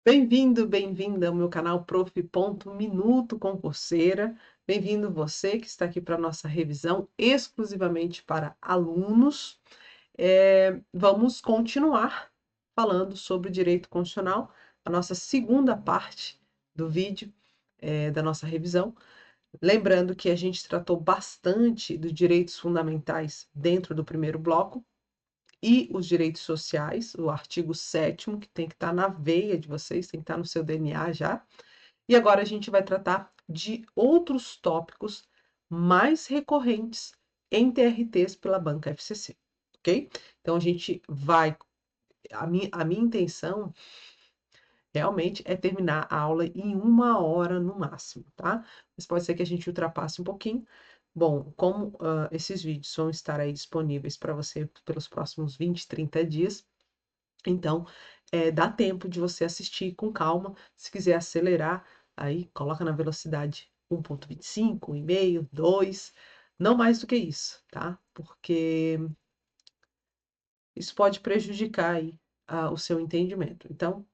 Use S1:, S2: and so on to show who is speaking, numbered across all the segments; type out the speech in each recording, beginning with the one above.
S1: Bem-vindo, bem-vinda ao meu canal Prof. Minuto Concurseira. Bem-vindo você que está aqui para a nossa revisão exclusivamente para alunos. Vamos continuar falando sobre o direito constitucional, a nossa segunda parte do vídeo da nossa revisão. Lembrando que a gente tratou bastante dos direitos fundamentais dentro do primeiro bloco, e os direitos sociais, o artigo 7º, que tem que estar na veia de vocês, tem que estar no seu DNA já. E agora a gente vai tratar de outros tópicos mais recorrentes em TRTs pela banca FCC, ok? Então a gente vai... A minha intenção realmente é terminar a aula em 1 hora no máximo, tá? Mas pode ser que a gente ultrapasse um pouquinho. Bom, como esses vídeos vão estar aí disponíveis para você pelos próximos 20, 30 dias, então dá tempo de você assistir com calma. Se quiser acelerar, aí coloca na velocidade 1.25, 1,5, 2, não mais do que isso, tá? Porque isso pode prejudicar aí o seu entendimento. Então,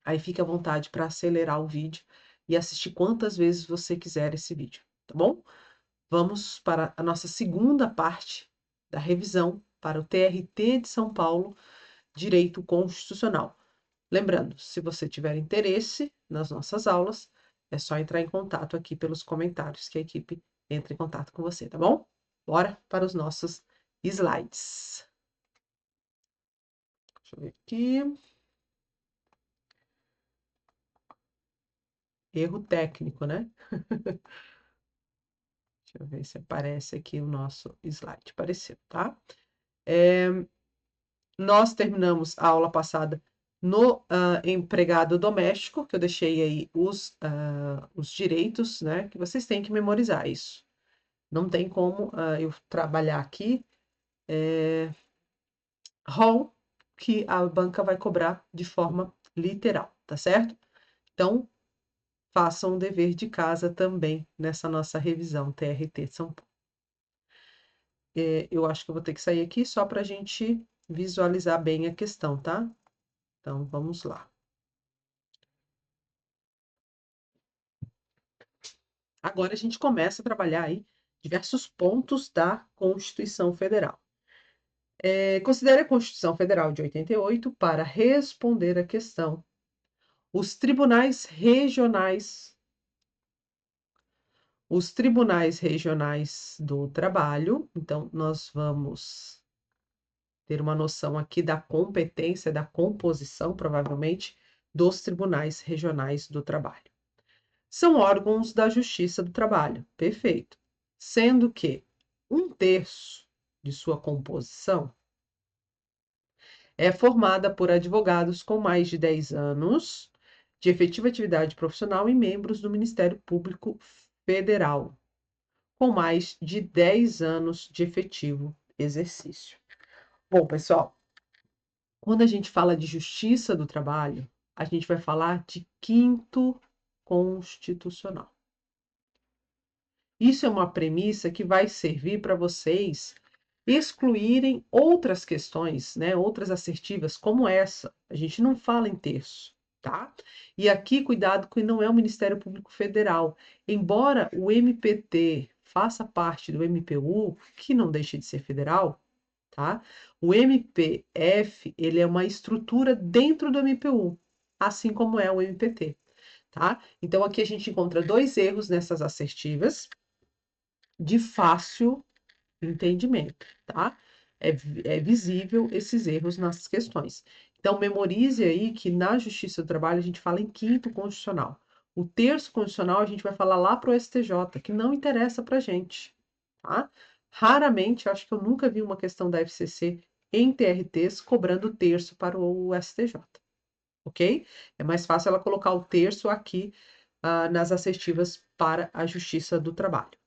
S1: aí fique à vontade para acelerar o vídeo e assistir quantas vezes você quiser esse vídeo, tá bom? Vamos para a nossa segunda parte da revisão para o TRT de São Paulo, Direito Constitucional. Lembrando, se você tiver interesse nas nossas aulas, é só entrar em contato aqui pelos comentários que a equipe entra em contato com você, tá bom? Bora para os nossos slides. Deixa eu ver aqui. Erro técnico, né? Deixa eu ver se aparece aqui o nosso slide. Apareceu, tá? Nós terminamos a aula passada no empregado doméstico, que eu deixei aí os direitos, né? Que vocês têm que memorizar isso. Não tem como eu trabalhar aqui rol que a banca vai cobrar de forma literal, tá certo? Então, façam o dever de casa também nessa nossa revisão TRT de São Paulo. Eu acho que eu vou ter que sair aqui só para a gente visualizar bem a questão, tá? Então, vamos lá. Agora a gente começa a trabalhar aí diversos pontos da Constituição Federal. Considere a Constituição Federal de 88 para responder à questão. Os tribunais regionais do trabalho, então nós vamos ter uma noção aqui da competência, da composição, provavelmente, dos tribunais regionais do trabalho. São órgãos da Justiça do Trabalho, perfeito. Sendo que 1/3 de sua composição é formada por advogados com mais de 10 anos de efetiva atividade profissional e membros do Ministério Público Federal, com mais de 10 anos de efetivo exercício. Bom, pessoal, quando a gente fala de justiça do trabalho, a gente vai falar de quinto constitucional. Isso é uma premissa que vai servir para vocês excluírem outras questões, né, outras assertivas como essa. A gente não fala em terço, tá? E aqui, cuidado que não é o Ministério Público Federal. Embora o MPT faça parte do MPU, que não deixa de ser federal, tá? O MPF, ele é uma estrutura dentro do MPU, assim como é o MPT, tá? Então aqui a gente encontra 2 erros nessas assertivas de fácil entendimento, tá? É visível esses erros nas questões. Então, memorize aí que na Justiça do Trabalho a gente fala em quinto constitucional. O terço constitucional a gente vai falar lá para o STJ, que não interessa para a gente, tá? Raramente, acho que eu nunca vi uma questão da FCC em TRTs cobrando terço para o STJ, ok? É mais fácil ela colocar o terço aqui nas assertivas para a Justiça do Trabalho.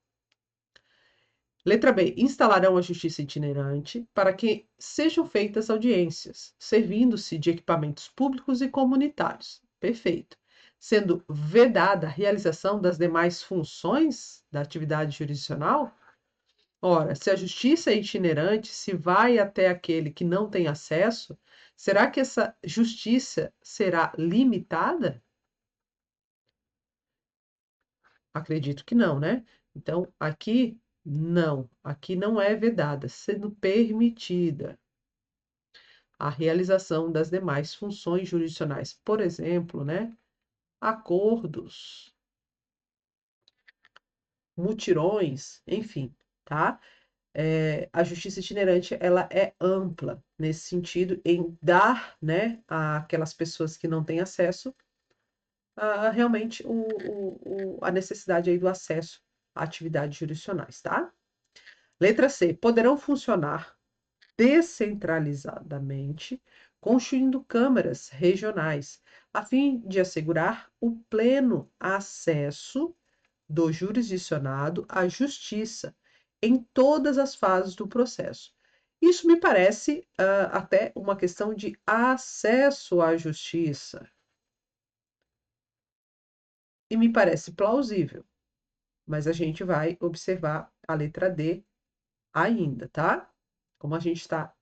S1: Letra B. Instalarão a justiça itinerante para que sejam feitas audiências, servindo-se de equipamentos públicos e comunitários. Perfeito. Sendo vedada a realização das demais funções da atividade jurisdicional? Ora, se a justiça é itinerante, se vai até aquele que não tem acesso, será que essa justiça será limitada? Acredito que não, né? Então, aqui não é vedada, sendo permitida a realização das demais funções jurisdicionais, por exemplo, né? Acordos, mutirões, enfim, tá? A justiça itinerante ela é ampla nesse sentido em dar, né, àquelas pessoas que não têm acesso realmente a necessidade aí do acesso a atividades jurisdicionais, tá? Letra C. Poderão funcionar descentralizadamente, constituindo câmaras regionais, a fim de assegurar o pleno acesso do jurisdicionado à justiça em todas as fases do processo. Isso me parece até uma questão de acesso à justiça. E me parece plausível, mas a gente vai observar a letra D ainda, tá? Como a gente está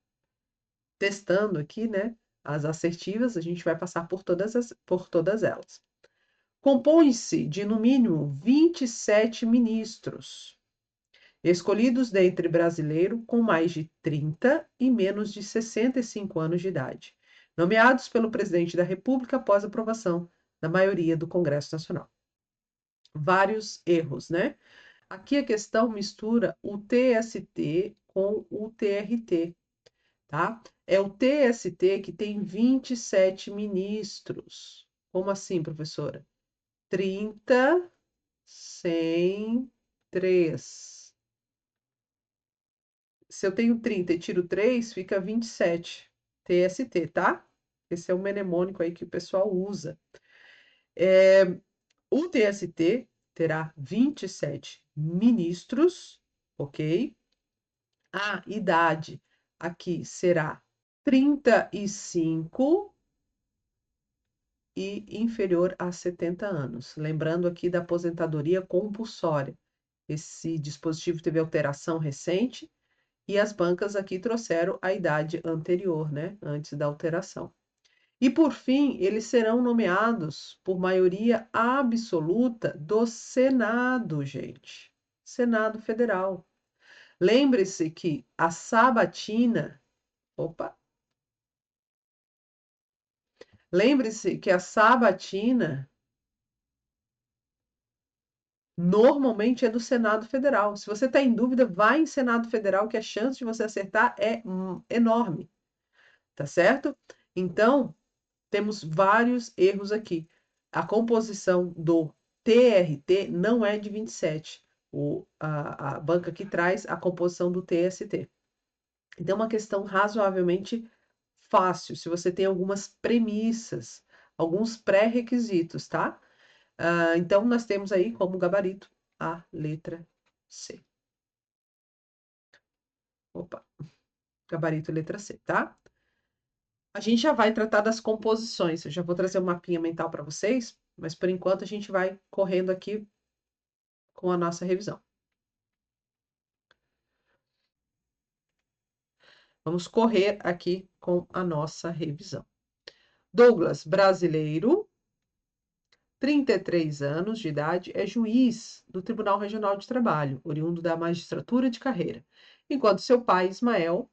S1: testando aqui, né, as assertivas, a gente vai passar por todas elas. Compõe-se de, no mínimo, 27 ministros, escolhidos dentre brasileiro com mais de 30 e menos de 65 anos de idade, nomeados pelo presidente da República após aprovação da maioria do Congresso Nacional. Vários erros, né? Aqui a questão mistura o TST com o TRT, tá? É o TST que tem 27 ministros. Como assim, professora? 30, 100, 3. Se eu tenho 30 e tiro 3, fica 27. TST, tá? Esse é o mnemônico aí que o pessoal usa. O TST terá 27 ministros, ok? A idade aqui será 35 e inferior a 70 anos. Lembrando aqui da aposentadoria compulsória. Esse dispositivo teve alteração recente e as bancas aqui trouxeram a idade anterior, né? Antes da alteração. E por fim, eles serão nomeados por maioria absoluta do Senado, gente. Senado Federal. Lembre-se que a sabatina. Opa! Lembre-se que a sabatina normalmente é do Senado Federal. Se você está em dúvida, vai em Senado Federal, que a chance de você acertar é enorme, tá certo? Então, temos vários erros aqui. A composição do TRT não é de 27. A banca aqui traz a composição do TST. Então, é uma questão razoavelmente fácil, se você tem algumas premissas, alguns pré-requisitos, tá? Então, nós temos aí como gabarito a letra C. Opa, gabarito letra C, tá? A gente já vai tratar das composições. Eu já vou trazer um mapinha mental para vocês, mas por enquanto a gente vai correndo aqui com a nossa revisão. Vamos correr aqui com a nossa revisão. Douglas, brasileiro, 33 anos de idade, é juiz do Tribunal Regional de Trabalho, oriundo da magistratura de carreira, enquanto seu pai, Ismael,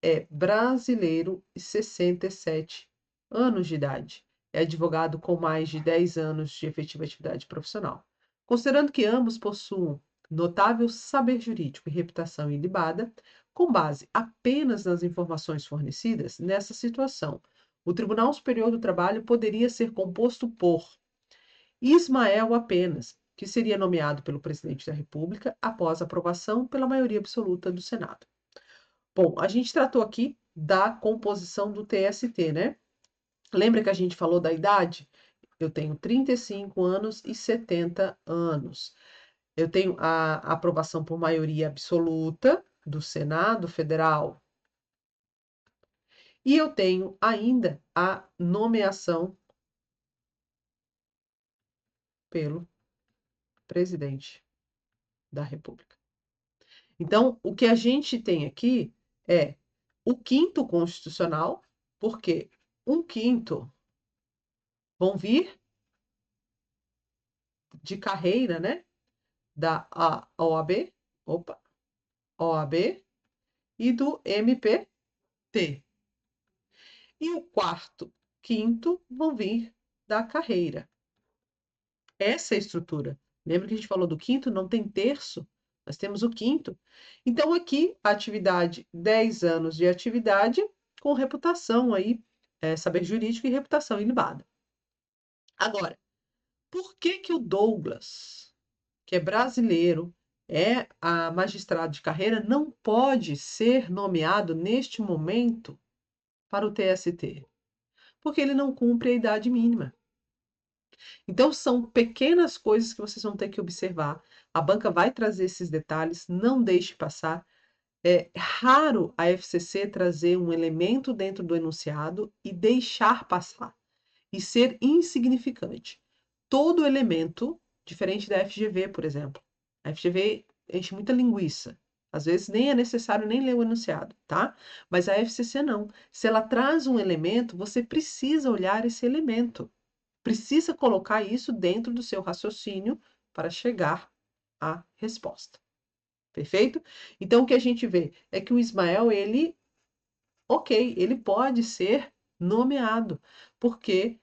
S1: é brasileiro e 67 anos de idade. É advogado com mais de 10 anos de efetiva atividade profissional. Considerando que ambos possuam notável saber jurídico e reputação ilibada, com base apenas nas informações fornecidas, nessa situação, o Tribunal Superior do Trabalho poderia ser composto por Ismael apenas, que seria nomeado pelo presidente da República após aprovação pela maioria absoluta do Senado. Bom, a gente tratou aqui da composição do TST, né? Lembra que a gente falou da idade? Eu tenho 35 anos e 70 anos. Eu tenho a aprovação por maioria absoluta do Senado Federal. E eu tenho ainda a nomeação pelo presidente da República. Então, o que a gente tem aqui é o quinto constitucional, porque um quinto vão vir de carreira, né, da OAB, OAB e do MPT. E o quarto, quinto vão vir da carreira. Essa é a estrutura. Lembra que a gente falou do quinto? Não tem terço. Nós temos o quinto. Então, aqui, atividade, 10 anos de atividade com reputação aí, saber jurídico e reputação ilibada. Agora, por que que o Douglas, que é brasileiro, é a magistrado de carreira, não pode ser nomeado neste momento para o TST? Porque ele não cumpre a idade mínima. Então, são pequenas coisas que vocês vão ter que observar. A banca vai trazer esses detalhes, não deixe passar. É raro a FCC trazer um elemento dentro do enunciado e deixar passar, e ser insignificante. Todo elemento, diferente da FGV, por exemplo. A FGV enche muita linguiça. Às vezes nem é necessário nem ler o enunciado, tá? Mas a FCC não. Se ela traz um elemento, você precisa olhar esse elemento. Precisa colocar isso dentro do seu raciocínio para chegar à resposta. Perfeito? Então, o que a gente vê é que o Ismael, ok, ele pode ser nomeado, porque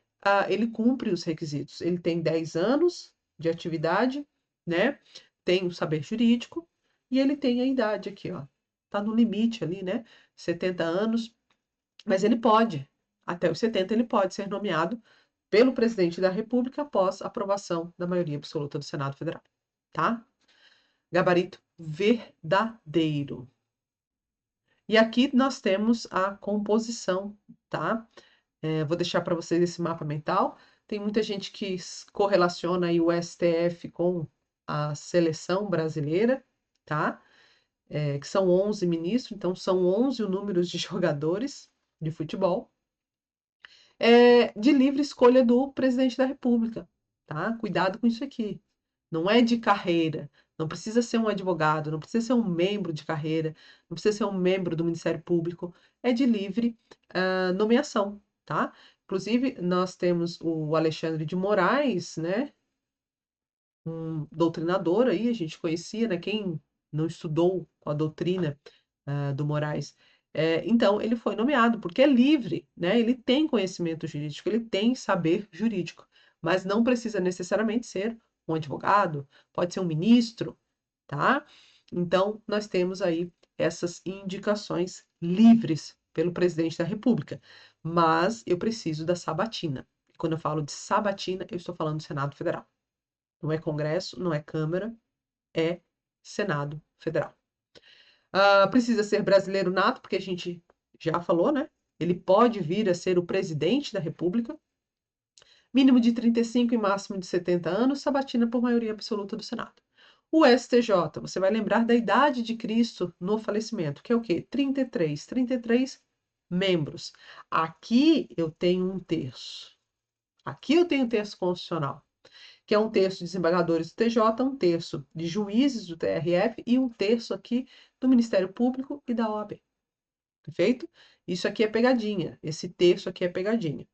S1: ele cumpre os requisitos. Ele tem 10 anos de atividade, né? Tem o saber jurídico e ele tem a idade aqui, ó. Tá no limite ali, né? 70 anos, mas ele pode, até os 70 ele pode ser nomeado pelo presidente da República após aprovação da maioria absoluta do Senado Federal, tá? Gabarito verdadeiro. E aqui nós temos a composição, tá? Vou deixar para vocês esse mapa mental. Tem muita gente que correlaciona aí o STF com a seleção brasileira, tá? Que são 11 ministros, então são 11 o número de jogadores de futebol. De livre escolha do presidente da República, tá? Cuidado com isso aqui. Não é de carreira, não precisa ser um advogado, não precisa ser um membro de carreira, não precisa ser um membro do Ministério Público, é de livre nomeação, tá? Inclusive, nós temos o Alexandre de Moraes, né? Um doutrinador aí, a gente conhecia, né? Quem não estudou com a doutrina do Moraes. Então, ele foi nomeado, porque é livre, né? Ele tem conhecimento jurídico, ele tem saber jurídico, mas não precisa necessariamente ser um advogado, pode ser um ministro, tá? Então, nós temos aí essas indicações livres pelo presidente da República, mas eu preciso da sabatina. Quando eu falo de sabatina, eu estou falando do Senado Federal. Não é Congresso, não é Câmara, é Senado Federal. Precisa ser brasileiro nato, porque a gente já falou, né? Ele pode vir a ser o presidente da República. Mínimo de 35 e máximo de 70 anos, sabatina por maioria absoluta do Senado. O STJ, você vai lembrar da idade de Cristo no falecimento, que é o quê? 33 membros. Aqui eu tenho um terço. Aqui eu tenho um terço constitucional, que é um terço de desembargadores do TJ, um terço de juízes do TRF e um terço aqui do Ministério Público e da OAB. Perfeito? Isso aqui é pegadinha. Esse terço aqui é pegadinha.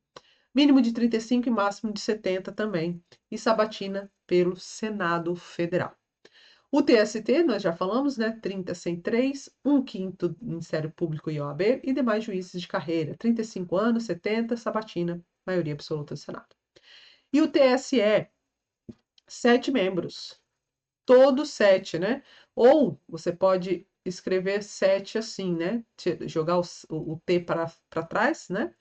S1: Mínimo de 35 e máximo de 70 também. E sabatina pelo Senado Federal. O TST, nós já falamos, né? 30 sem 3, 1/5 do Ministério Público e OAB e demais juízes de carreira. 35 anos, 70, sabatina, maioria absoluta do Senado. E o TSE, 7 membros. Todos 7, né? Ou você pode escrever 7 assim, né? Jogar o T para trás, né?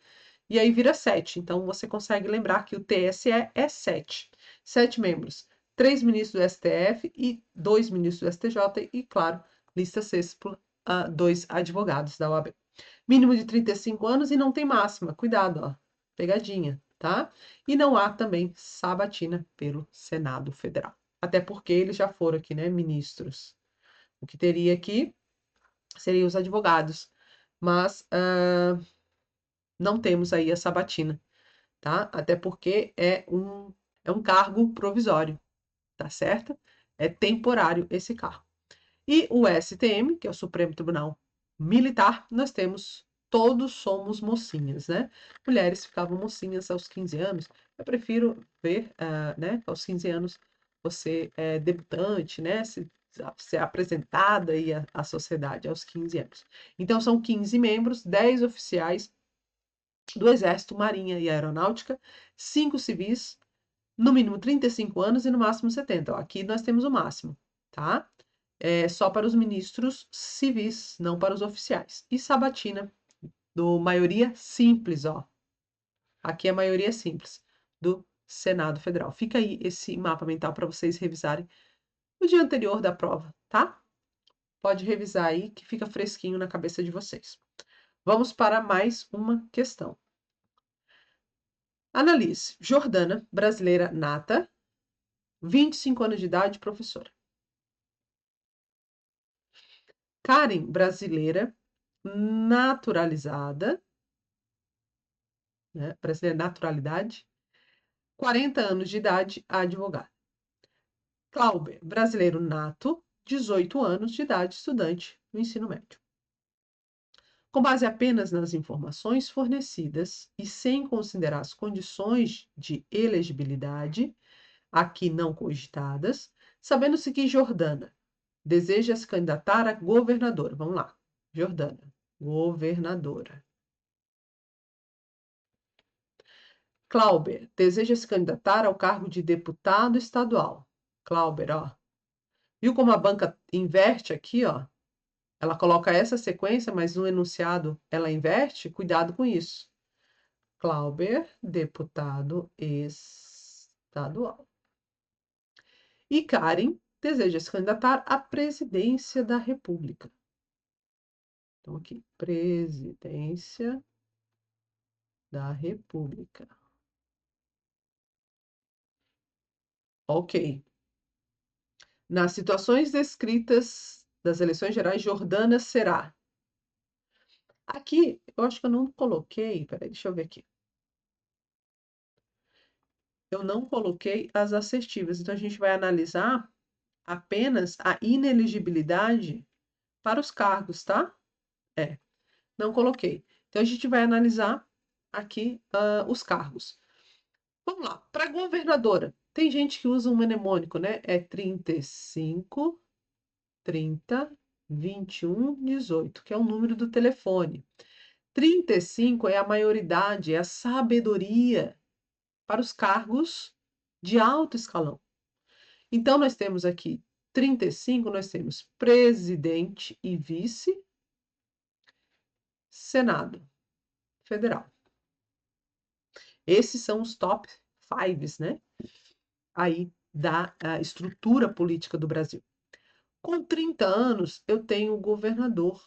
S1: E aí vira 7. Então você consegue lembrar que o TSE é 7. 7 membros. 3 ministros do STF e 2 ministros do STJ e, claro, lista sexta, 2 advogados da OAB. Mínimo de 35 anos e não tem máxima. Cuidado, ó. Pegadinha, tá? E não há também sabatina pelo Senado Federal. Até porque eles já foram aqui, né, ministros. O que teria aqui seriam os advogados. Mas não temos aí a sabatina, tá? Até porque é um cargo provisório, tá certo? É temporário esse cargo. E o STM, que é o Supremo Tribunal Militar, todos somos mocinhas, né? Mulheres ficavam mocinhas aos 15 anos. Eu prefiro ver, né, aos 15 anos você é debutante, né, ser apresentada aí à sociedade aos 15 anos. Então, são 15 membros, 10 oficiais do Exército, Marinha e Aeronáutica, 5 civis, no mínimo 35 anos e no máximo 70. Ó, aqui nós temos o máximo, tá? É só para os ministros civis, não para os oficiais. E sabatina, do maioria simples, ó. Aqui é a maioria simples do Senado Federal. Fica aí esse mapa mental para vocês revisarem no dia anterior da prova, tá? Pode revisar aí que fica fresquinho na cabeça de vocês. Vamos para mais uma questão. Analise. Jordana, brasileira nata, 25 anos de idade, professora. Karen, brasileira naturalizada, né? Brasileira naturalidade, 40 anos de idade, advogada. Clauber, brasileiro nato, 18 anos de idade, estudante no ensino médio. Com base apenas nas informações fornecidas e sem considerar as condições de elegibilidade, aqui não cogitadas, sabendo-se que Jordana deseja se candidatar a governadora. Vamos lá. Jordana, governadora. Clauber deseja se candidatar ao cargo de deputado estadual. Clauber, ó. Viu como a banca inverte aqui, ó? Ela coloca essa sequência, mas no enunciado ela inverte? Cuidado com isso. Clauber, deputado estadual. E Karen deseja se candidatar à presidência da República. Então, aqui, presidência da República. Ok. Nas situações descritas das eleições gerais, Jordana será. Aqui, eu acho que eu não coloquei, peraí, deixa eu ver aqui. Eu não coloquei as assertivas, então a gente vai analisar apenas a inelegibilidade para os cargos, tá? Não coloquei. Então a gente vai analisar aqui os cargos. Vamos lá, para governadora. Tem gente que usa um mnemônico, né? É 35, 30, 21, 18, que é o número do telefone. 35 é a maioridade, é a sabedoria para os cargos de alto escalão. Então, nós temos aqui 35, nós temos presidente e vice, Senado Federal. Esses são os top fives, né? Aí da estrutura política do Brasil. Com 30 anos, eu tenho o governador.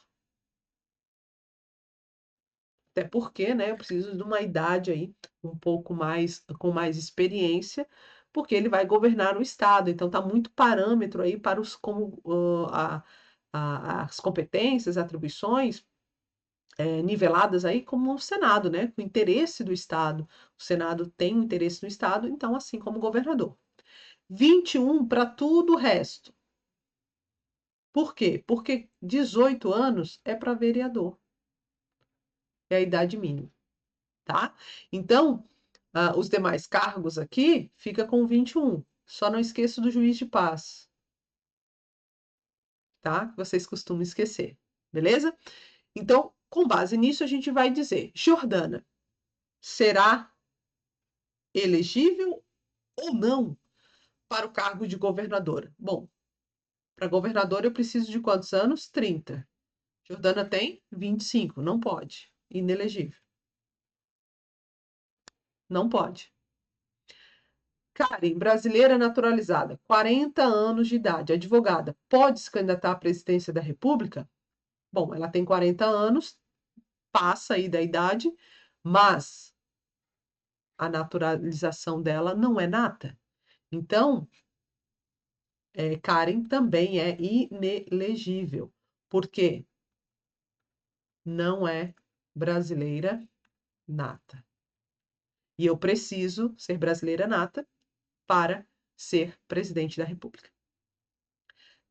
S1: Até porque, né, eu preciso de uma idade aí um pouco mais, com mais experiência, porque ele vai governar o Estado. Então, tá muito parâmetro aí para os, como as competências, atribuições niveladas aí como o Senado, né, com o interesse do Estado. O Senado tem um interesse no Estado, então, assim como o governador. 21 para tudo o resto. Por quê? Porque 18 anos é para vereador. É a idade mínima, tá? Então, os demais cargos aqui fica com 21. Só não esqueça do juiz de paz, tá? Que vocês costumam esquecer, beleza? Então, com base nisso, a gente vai dizer: Jordana será elegível ou não para o cargo de governadora? Bom, para governadora eu preciso de quantos anos? 30. Jordana tem 25, não pode. Inelegível. Não pode. Karen, brasileira naturalizada, 40 anos de idade, advogada, pode se candidatar à presidência da República? Bom, ela tem 40 anos, passa aí da idade, mas a naturalização dela não é nata. Então, Karen também é inelegível, porque não é brasileira nata. E eu preciso ser brasileira nata para ser presidente da República.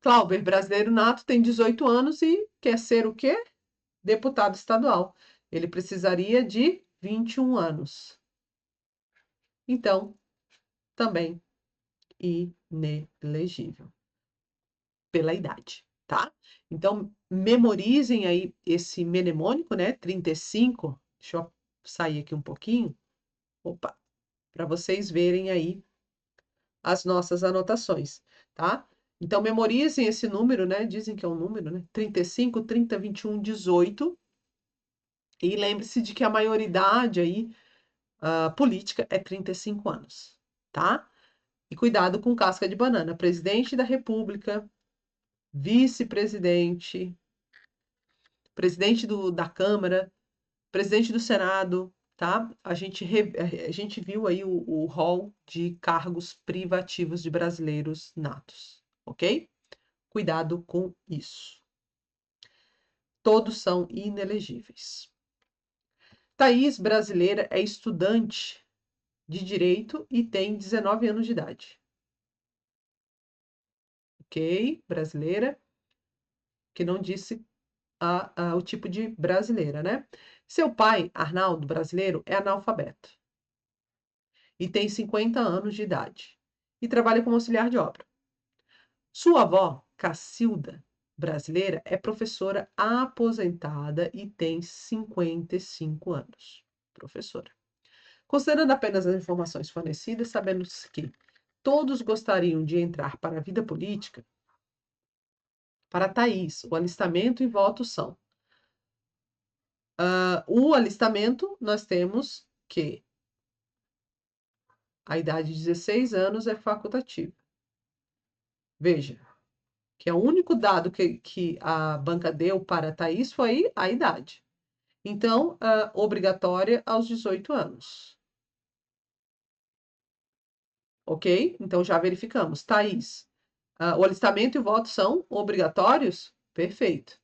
S1: Clauber, brasileiro nato, tem 18 anos e quer ser o quê? Deputado estadual. Ele precisaria de 21 anos. Então, também inelegível pela idade, tá? Então, memorizem aí esse mnemônico, né? 35. Deixa eu sair aqui um pouquinho. Opa, para vocês verem aí as nossas anotações, tá? Então, memorizem esse número, né? Dizem que é um número, né? 35, 30, 21, 18. E lembre-se de que a maioridade aí, política é 35 anos, tá? E cuidado com casca de banana. Presidente da República, vice-presidente, presidente da Câmara, presidente do Senado, tá? A gente viu aí o rol de cargos privativos de brasileiros natos, ok? Cuidado com isso. Todos são inelegíveis. Thaís, brasileira, é estudante de direito e tem 19 anos de idade. Ok? Brasileira, que não disse o tipo de brasileira, né? Seu pai, Arnaldo, brasileiro, é analfabeto e tem 50 anos de idade e trabalha como auxiliar de obra. Sua avó, Cacilda, brasileira, é professora aposentada e tem 55 anos. Professora. Considerando apenas as informações fornecidas, sabemos que todos gostariam de entrar para a vida política, para Thaís, o alistamento e voto são. O alistamento, nós temos que a idade de 16 anos é facultativa. Veja, que é o único dado que a banca deu para a Thaís foi a idade. Então, obrigatória aos 18 anos. Ok? Então, já verificamos. Thaís, o alistamento e o voto são obrigatórios? Perfeito.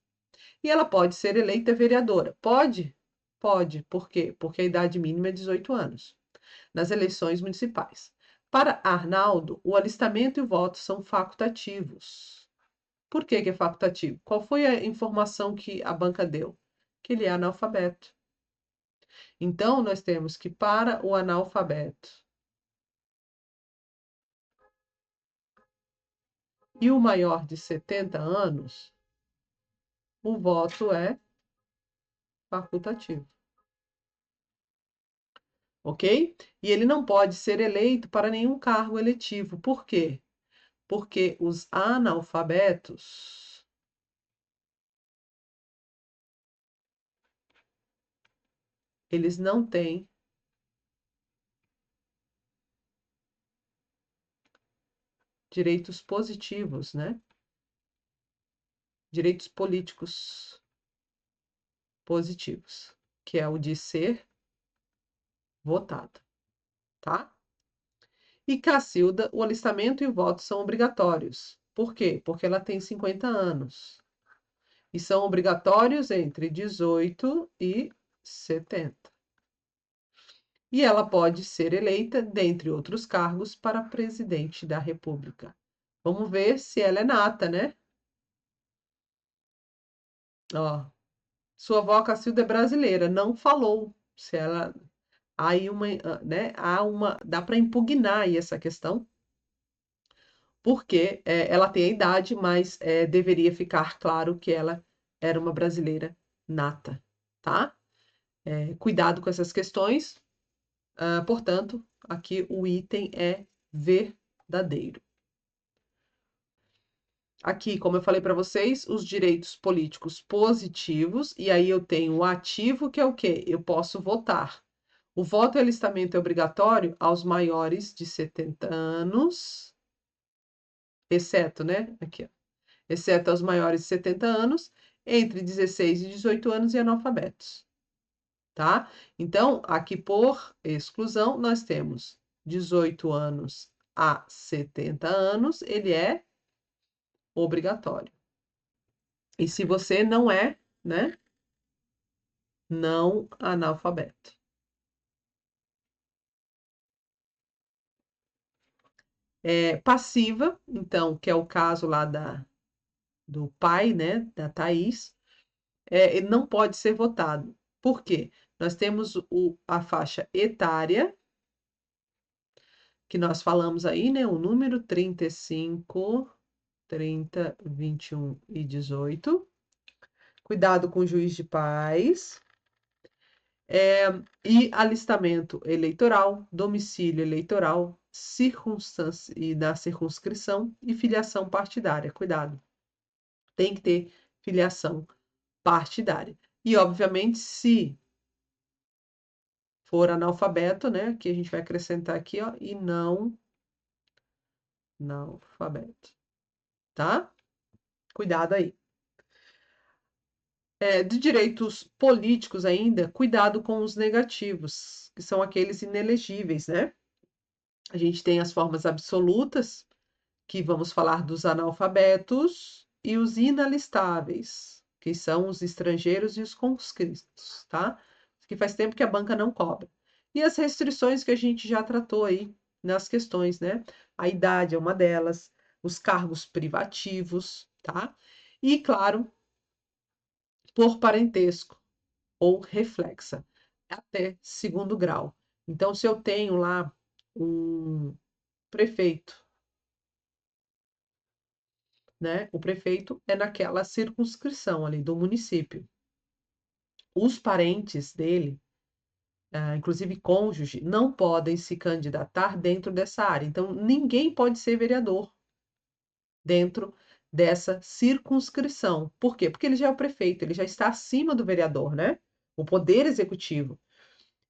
S1: E ela pode ser eleita vereadora? Pode? Pode. Por quê? Porque a idade mínima é 18 anos, nas eleições municipais. Para Arnaldo, o alistamento e o voto são facultativos. Por que que é facultativo? Qual foi a informação que a banca deu? Que ele é analfabeto. Então, nós temos que, para o analfabeto e o maior de 70 anos, o voto é facultativo. Ok? E ele não pode ser eleito para nenhum cargo eletivo. Por quê? Porque os analfabetos, eles não têm direitos positivos, né? Direitos políticos positivos, que é o de ser votado, tá? E Cacilda, o alistamento e o voto são obrigatórios. Por quê? Porque ela tem 50 anos. E são obrigatórios entre 18 e 70. E ela pode ser eleita, dentre outros cargos, para presidente da República. Vamos ver se ela é nata, né? Ó, sua avó Cacilda é brasileira, não falou se ela. Aí né, dá para impugnar aí essa questão, porque ela tem a idade, mas deveria ficar claro que ela era uma brasileira nata, tá? Cuidado com essas questões. Portanto, aqui o item é verdadeiro. Aqui, como eu falei para vocês, os direitos políticos positivos, e aí eu tenho o ativo, que é o quê? Eu posso votar. O voto e alistamento é obrigatório aos maiores de 70 anos, exceto, né? Aqui, ó, exceto aos maiores de 70 anos, entre 16 e 18 anos e analfabetos, tá? Então, aqui por exclusão, nós temos 18 anos a 70 anos, ele é obrigatório. E se você não é, né, não analfabeto. Passiva, então, que é o caso lá do pai, né, da Thaís, ele não pode ser votado. Por quê? Nós temos a faixa etária, que nós falamos aí, né, o número 35, 30, 21 e 18. Cuidado com o juiz de paz. E alistamento eleitoral, domicílio eleitoral, circunstância e da circunscrição e filiação partidária. Cuidado, tem que ter filiação partidária. E, obviamente, se for analfabeto, né, que a gente vai acrescentar aqui, ó, e não analfabeto, tá? Cuidado aí. De direitos políticos ainda, cuidado com os negativos, que são aqueles inelegíveis, né? A gente tem as formas absolutas, que vamos falar dos analfabetos, e os inalistáveis, que são os estrangeiros e os conscritos, tá? Que faz tempo que a banca não cobra. E as restrições que a gente já tratou aí nas questões, né? A idade é uma delas, os cargos privativos, tá? E, claro, por parentesco ou reflexa, até segundo grau. Então, se eu tenho lá um prefeito, né? O prefeito é naquela circunscrição ali do município. Os parentes dele, inclusive cônjuge, não podem se candidatar dentro dessa área. Então, ninguém pode ser vereador dentro dessa circunscrição. Por quê? Porque ele já é o prefeito, ele já está acima do vereador, né? O poder executivo.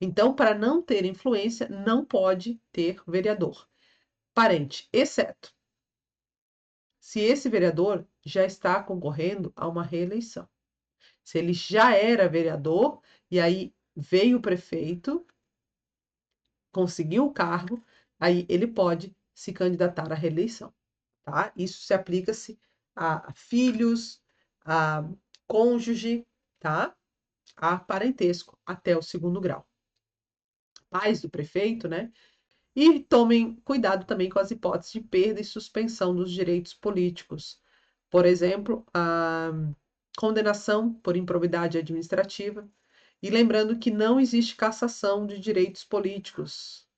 S1: Então, para não ter influência, não pode ter vereador. Parente, exceto se esse vereador já está concorrendo a uma reeleição. Se ele já era vereador e aí veio o prefeito, conseguiu o cargo, aí ele pode se candidatar à reeleição, tá? Isso se aplica-se a filhos, a cônjuge, tá? A parentesco até o segundo grau. Pais do prefeito, né? E tomem cuidado também com as hipóteses de perda e suspensão dos direitos políticos. Por exemplo, a condenação por improbidade administrativa. E lembrando que não existe cassação de direitos políticos,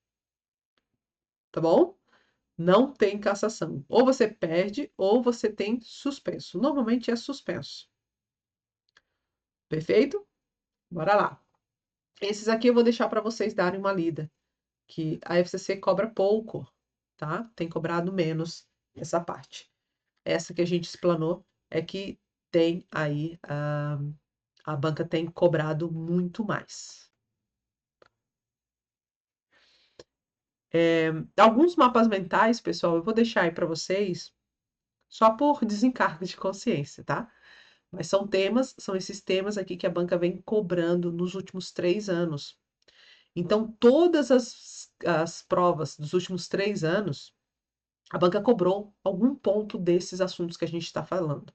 S1: tá bom? Não tem cassação. Ou você perde ou você tem suspenso. Normalmente é suspenso. Perfeito? Bora lá. Esses aqui eu vou deixar para vocês darem uma lida, que a FCC cobra pouco, tá? Tem cobrado menos essa parte. Essa que a gente explanou é que tem aí, a banca tem cobrado muito mais. Alguns mapas mentais, pessoal, eu vou deixar aí para vocês, só por desencargo de consciência, tá? Mas são esses temas aqui que a banca vem cobrando nos últimos 3 anos. Então, todas as provas dos últimos 3 anos, a banca cobrou algum ponto desses assuntos que a gente está falando.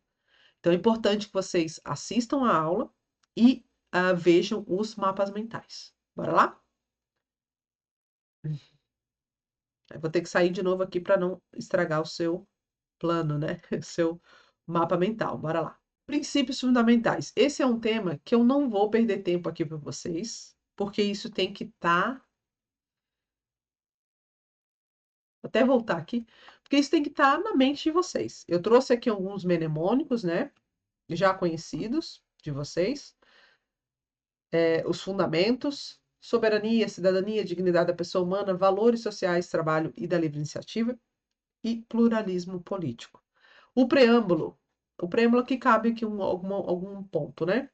S1: Então, é importante que vocês assistam a aula e vejam os mapas mentais. Bora lá? Eu vou ter que sair de novo aqui para não estragar o seu plano, né? O seu mapa mental. Bora lá. Princípios fundamentais. Esse é um tema que eu não vou perder tempo aqui para vocês, porque isso tem que estar. Até voltar aqui, porque isso tem que estar na mente de vocês. Eu trouxe aqui alguns mnemônicos, né? Já conhecidos de vocês. Os fundamentos: soberania, cidadania, dignidade da pessoa humana, valores sociais, trabalho e da livre iniciativa, e pluralismo político. O preâmbulo que cabe aqui algum ponto, né?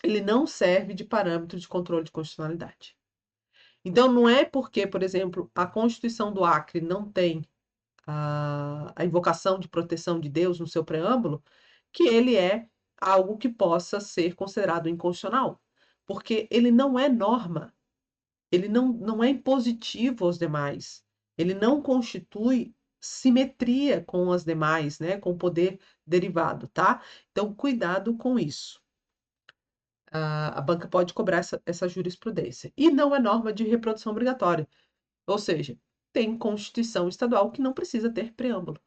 S1: Ele não serve de parâmetro de controle de constitucionalidade. Então, não é porque, por exemplo, a Constituição do Acre não tem a invocação de proteção de Deus no seu preâmbulo, que ele é algo que possa ser considerado inconstitucional, porque ele não é norma, ele não é impositivo aos demais, ele não constitui simetria com as demais, né, com o poder derivado, tá? Então, cuidado com isso. A banca pode cobrar essa jurisprudência. E não é norma de reprodução obrigatória. Ou seja, tem Constituição estadual que não precisa ter preâmbulo,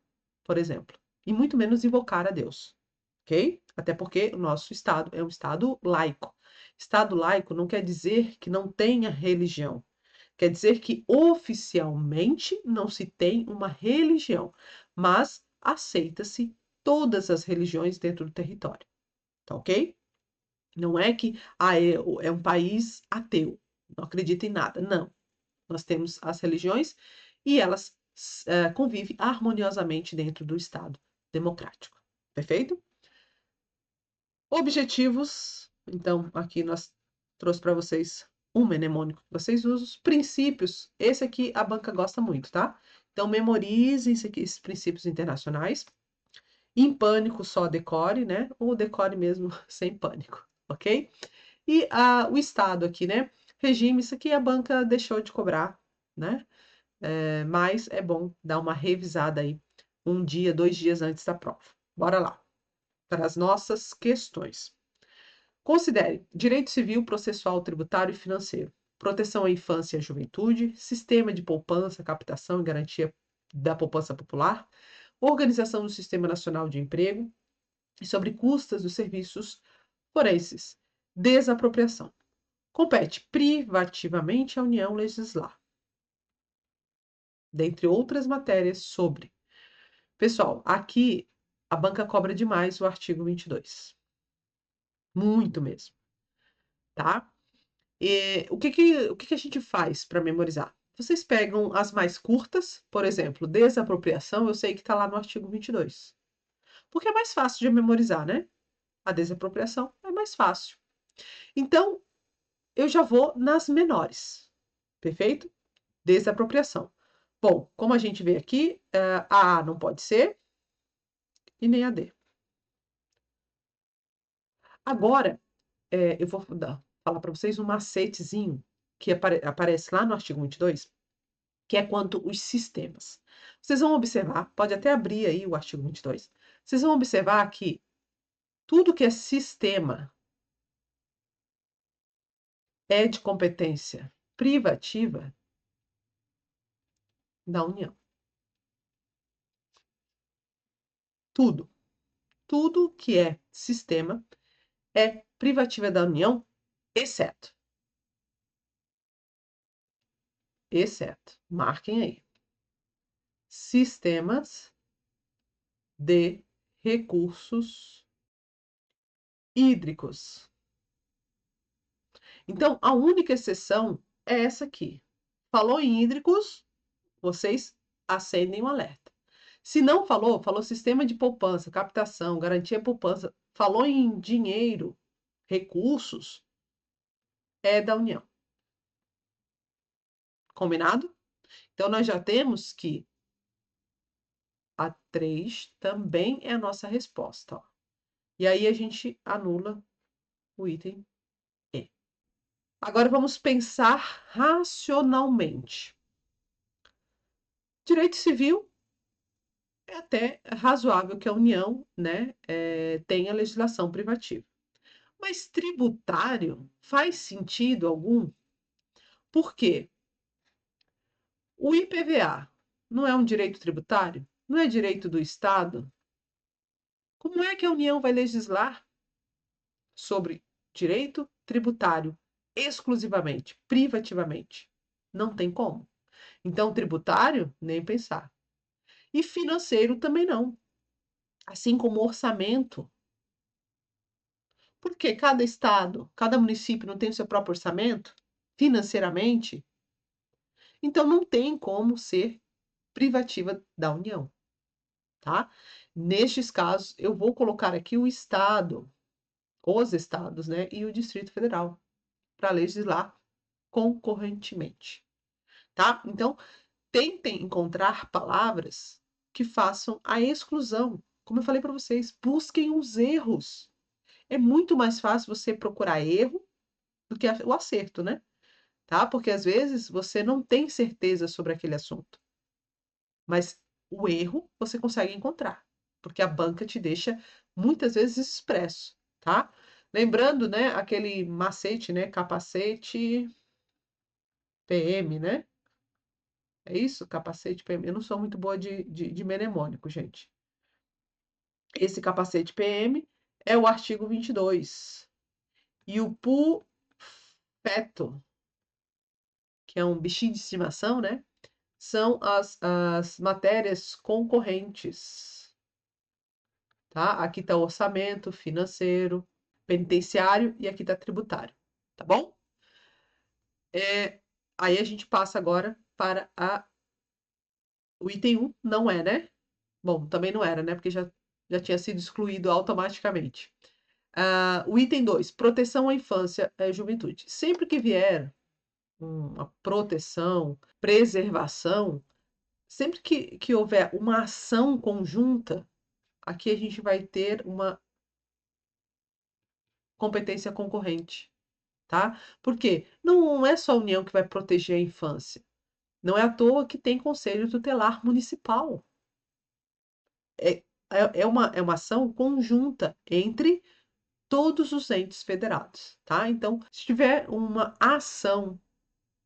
S1: por exemplo. e muito menos invocar a Deus, ok? Até porque o nosso Estado é um Estado laico. Estado laico não quer dizer que não tenha religião. Quer dizer que oficialmente não se tem uma religião, mas aceita-se todas as religiões dentro do território, tá ok? Não é que é um país ateu, não acredita em nada. Não. Nós temos as religiões e elas convivem harmoniosamente dentro do Estado democrático. Perfeito? Objetivos. Então, aqui nós trouxe para vocês um mnemônico que vocês usam. Os princípios. Esse aqui a banca gosta muito, tá? Então, memorizem esses princípios internacionais. Em pânico, só decore, né? Ou decore mesmo sem pânico, ok? E o Estado aqui, né? Regime, isso aqui a banca deixou de cobrar, né? Mas é bom dar uma revisada aí um dia, 2 dias antes da prova. Bora lá, para as nossas questões. Considere direito civil, processual, tributário e financeiro, proteção à infância e à juventude, sistema de poupança, captação e garantia da poupança popular, organização do Sistema Nacional de Emprego e sobre custas dos serviços forenses, desapropriação. Compete privativamente à União legislar, dentre outras matérias sobre. Pessoal, aqui a banca cobra demais o artigo 22. Muito mesmo, tá? E o que a gente faz para memorizar? Vocês pegam as mais curtas, por exemplo, desapropriação, eu sei que está lá no artigo 22. Porque é mais fácil de memorizar, né? A desapropriação é mais fácil. Então, eu já vou nas menores. Perfeito? Desapropriação. Bom, como a gente vê aqui, a A não pode ser e nem a D. Agora, eu vou falar para vocês um macetezinho que aparece lá no artigo 22, que é quanto os sistemas. Vocês vão observar, pode até abrir aí o artigo 22, vocês vão observar que tudo que é sistema é de competência privativa da União. Tudo. Tudo que é sistema é privativa da União, exceto. Exceto. Marquem aí. Sistemas de recursos hídricos. Então, a única exceção é essa aqui. Falou em hídricos, vocês acendem o alerta. Se não falou, falou sistema de poupança, captação, garantia poupança, falou em dinheiro, recursos, é da União. Combinado? Então, nós já temos que a 3 também é a nossa resposta. Ó. E aí a gente anula o item E. Agora vamos pensar racionalmente. Direito civil é até razoável que a União, né, tenha legislação privativa. Mas tributário faz sentido algum? Por quê? O IPVA não é um direito tributário? Não é direito do Estado? Como é que a União vai legislar sobre direito tributário exclusivamente, privativamente? Não tem como. Então, tributário, nem pensar. E financeiro também não. Assim como orçamento. Porque cada estado, cada município não tem o seu próprio orçamento, financeiramente, então não tem como ser privativa da União, tá? Nestes casos, eu vou colocar aqui o estado, os estados, né, e o Distrito Federal, para legislar concorrentemente, tá? Então, tentem encontrar palavras que façam a exclusão. Como eu falei para vocês, busquem os erros. É muito mais fácil você procurar erro do que o acerto, né? Tá? Porque às vezes você não tem certeza sobre aquele assunto, mas o erro você consegue encontrar, porque a banca te deixa muitas vezes expresso, tá? Lembrando, né, aquele macete, né, capacete PM, né? É isso? Capacete PM. Eu não sou muito boa de mnemônico, gente. Esse capacete PM é o artigo 22. E o PUFETO, que é um bichinho de estimação, né? São as matérias concorrentes, tá? Aqui está o orçamento, financeiro, penitenciário e aqui está tributário, tá bom? Aí a gente passa agora para o item 1, não é, né? Bom, também não era, né? Porque já tinha sido excluído automaticamente. O item 2, proteção à infância e juventude. Sempre que vier uma proteção, preservação, sempre que houver uma ação conjunta, aqui a gente vai ter uma competência concorrente, tá? Por quê? Não é só a União que vai proteger a infância. Não é à toa que tem Conselho Tutelar Municipal. É uma ação conjunta entre todos os entes federados, tá? Então, se tiver uma ação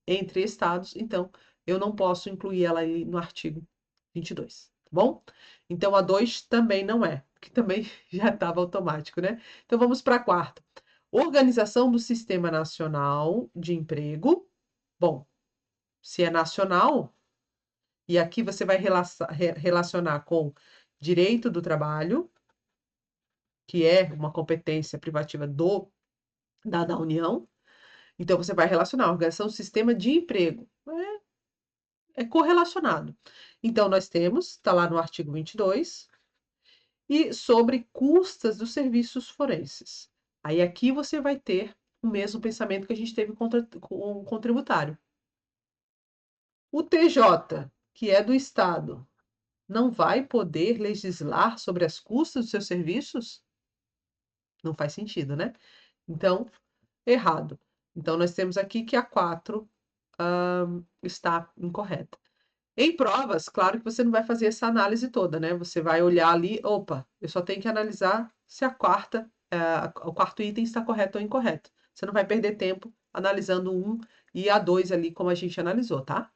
S1: entre estados, então eu não posso incluir ela aí no artigo 22, tá bom? Então a 2 também não é, porque também já estava automático, né? Então vamos para a quarta. Organização do Sistema Nacional de Emprego. Bom, se é nacional, e aqui você vai relacionar com direito do trabalho, que é uma competência privativa da União. Então, você vai relacionar a organização do sistema de emprego. É correlacionado. Então, nós temos, está lá no artigo 22, e sobre custas dos serviços forenses. Aí aqui você vai ter o mesmo pensamento que a gente teve com o tributário. O TJ, que é do Estado, não vai poder legislar sobre as custas dos seus serviços? Não faz sentido, né? Então, errado. Então, nós temos aqui que a 4 está incorreta. Em provas, claro que você não vai fazer essa análise toda, né? Você vai olhar ali, opa, eu só tenho que analisar se o quarto item está correto ou incorreto. Você não vai perder tempo analisando um e a 2 ali, como a gente analisou, tá?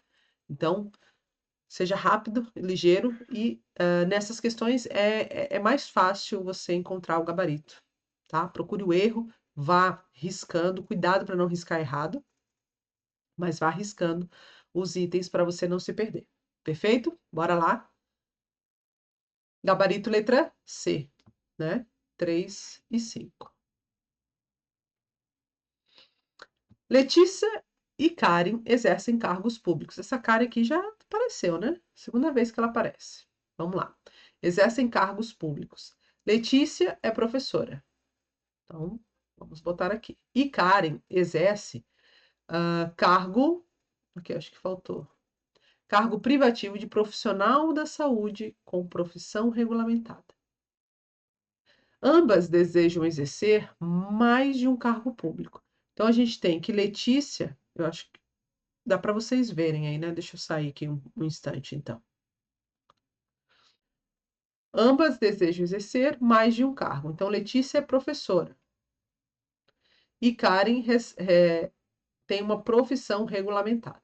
S1: Então, seja rápido, ligeiro e nessas questões é mais fácil você encontrar o gabarito, tá? Procure o erro, vá riscando, cuidado para não riscar errado, mas vá riscando os itens para você não se perder. Perfeito? Bora lá. Gabarito letra C, né? 3 e 5. Letícia e Karen exercem cargos públicos. Essa Karen aqui já apareceu, né? Segunda vez que ela aparece. Vamos lá. Exercem cargos públicos. Letícia é professora. Então, vamos botar aqui. E Karen exerce cargo. Aqui, acho que faltou. Cargo privativo de profissional da saúde com profissão regulamentada. Ambas desejam exercer mais de um cargo público. Então, a gente tem que Letícia, eu acho que dá para vocês verem aí, né? Deixa eu sair aqui um instante, então. Ambas desejam exercer mais de um cargo. Então, Letícia é professora. E Karen tem uma profissão regulamentada.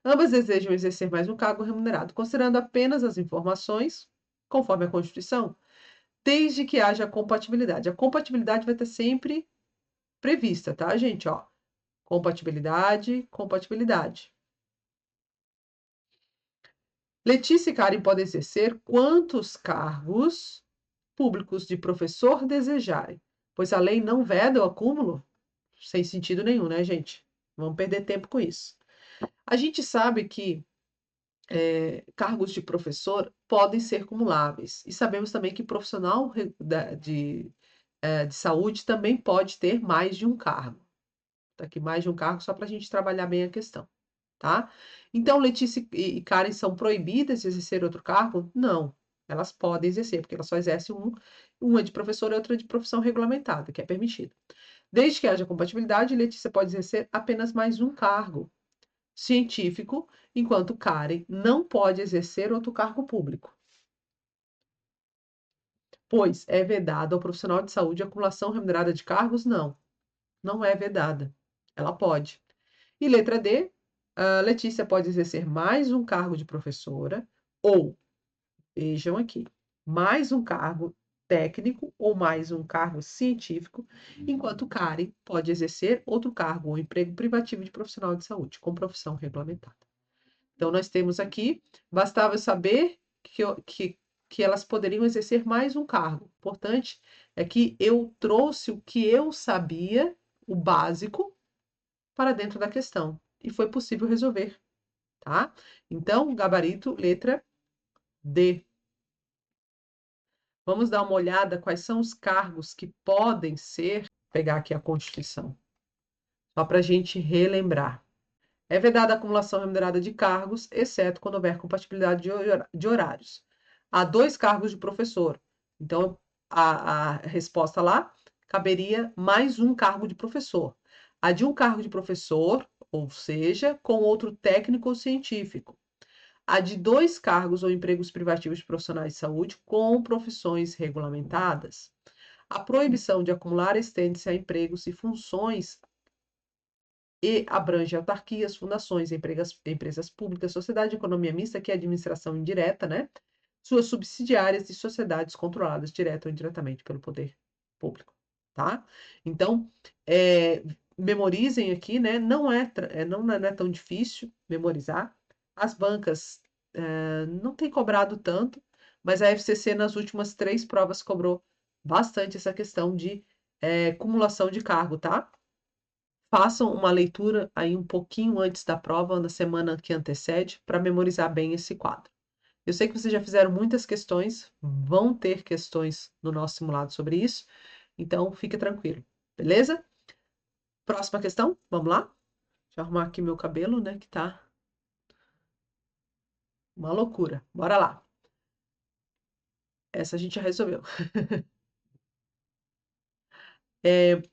S1: Ambas desejam exercer mais um cargo remunerado, considerando apenas as informações, conforme a Constituição, desde que haja compatibilidade. A compatibilidade vai estar sempre prevista, tá, gente? Ó, compatibilidade, compatibilidade. Letícia e Karen podem exercer quantos cargos públicos de professor desejarem, pois a lei não veda o acúmulo, sem sentido nenhum, né, gente? Vamos perder tempo com isso. A gente sabe que cargos de professor podem ser cumuláveis, e sabemos também que profissional de saúde também pode ter mais de um cargo. Tá aqui mais de um cargo só para a gente trabalhar bem a questão, tá? Então, Letícia e Karen são proibidas de exercer outro cargo? Não, elas podem exercer, porque elas só exercem uma de professor e outra de profissão regulamentada, que é permitido. Desde que haja compatibilidade, Letícia pode exercer apenas mais um cargo científico, enquanto Karen não pode exercer outro cargo público, pois é vedado ao profissional de saúde a acumulação remunerada de cargos? Não, não é vedada. Ela pode. E letra D, a Letícia pode exercer mais um cargo de professora ou, vejam aqui, mais um cargo técnico ou mais um cargo científico, enquanto Karen pode exercer outro cargo ou emprego privativo de profissional de saúde, com profissão regulamentada. Então, nós temos aqui, bastava saber que elas poderiam exercer mais um cargo. O importante é que eu trouxe o que eu sabia, o básico, para dentro da questão. E foi possível resolver, tá? Então, gabarito, letra D. Vamos dar uma olhada quais são os cargos que podem ser. Vou pegar aqui a Constituição, só para a gente relembrar. É vedada a acumulação remunerada de cargos, exceto quando houver compatibilidade de horários. Há 2 cargos de professor. Então, a resposta lá caberia mais um cargo de professor. A de um cargo de professor, ou seja, com outro técnico ou científico. A de 2 cargos ou empregos privativos de profissionais de saúde com profissões regulamentadas. A proibição de acumular estende-se a empregos e funções e abrange autarquias, fundações, empresas públicas, sociedade de economia mista, que é administração indireta, né? Suas subsidiárias e sociedades controladas direta ou indiretamente pelo poder público, tá? Então, memorizem aqui, né? Não é tão difícil memorizar. As bancas não têm cobrado tanto, mas a FCC nas últimas 3 provas cobrou bastante essa questão de cumulação de cargo, tá? Façam uma leitura aí um pouquinho antes da prova, na semana que antecede, para memorizar bem esse quadro. Eu sei que vocês já fizeram muitas questões, vão ter questões no nosso simulado sobre isso, então fique tranquilo, beleza? Próxima questão, vamos lá? Deixa eu arrumar aqui meu cabelo, né, que tá uma loucura. Bora lá. Essa a gente já resolveu.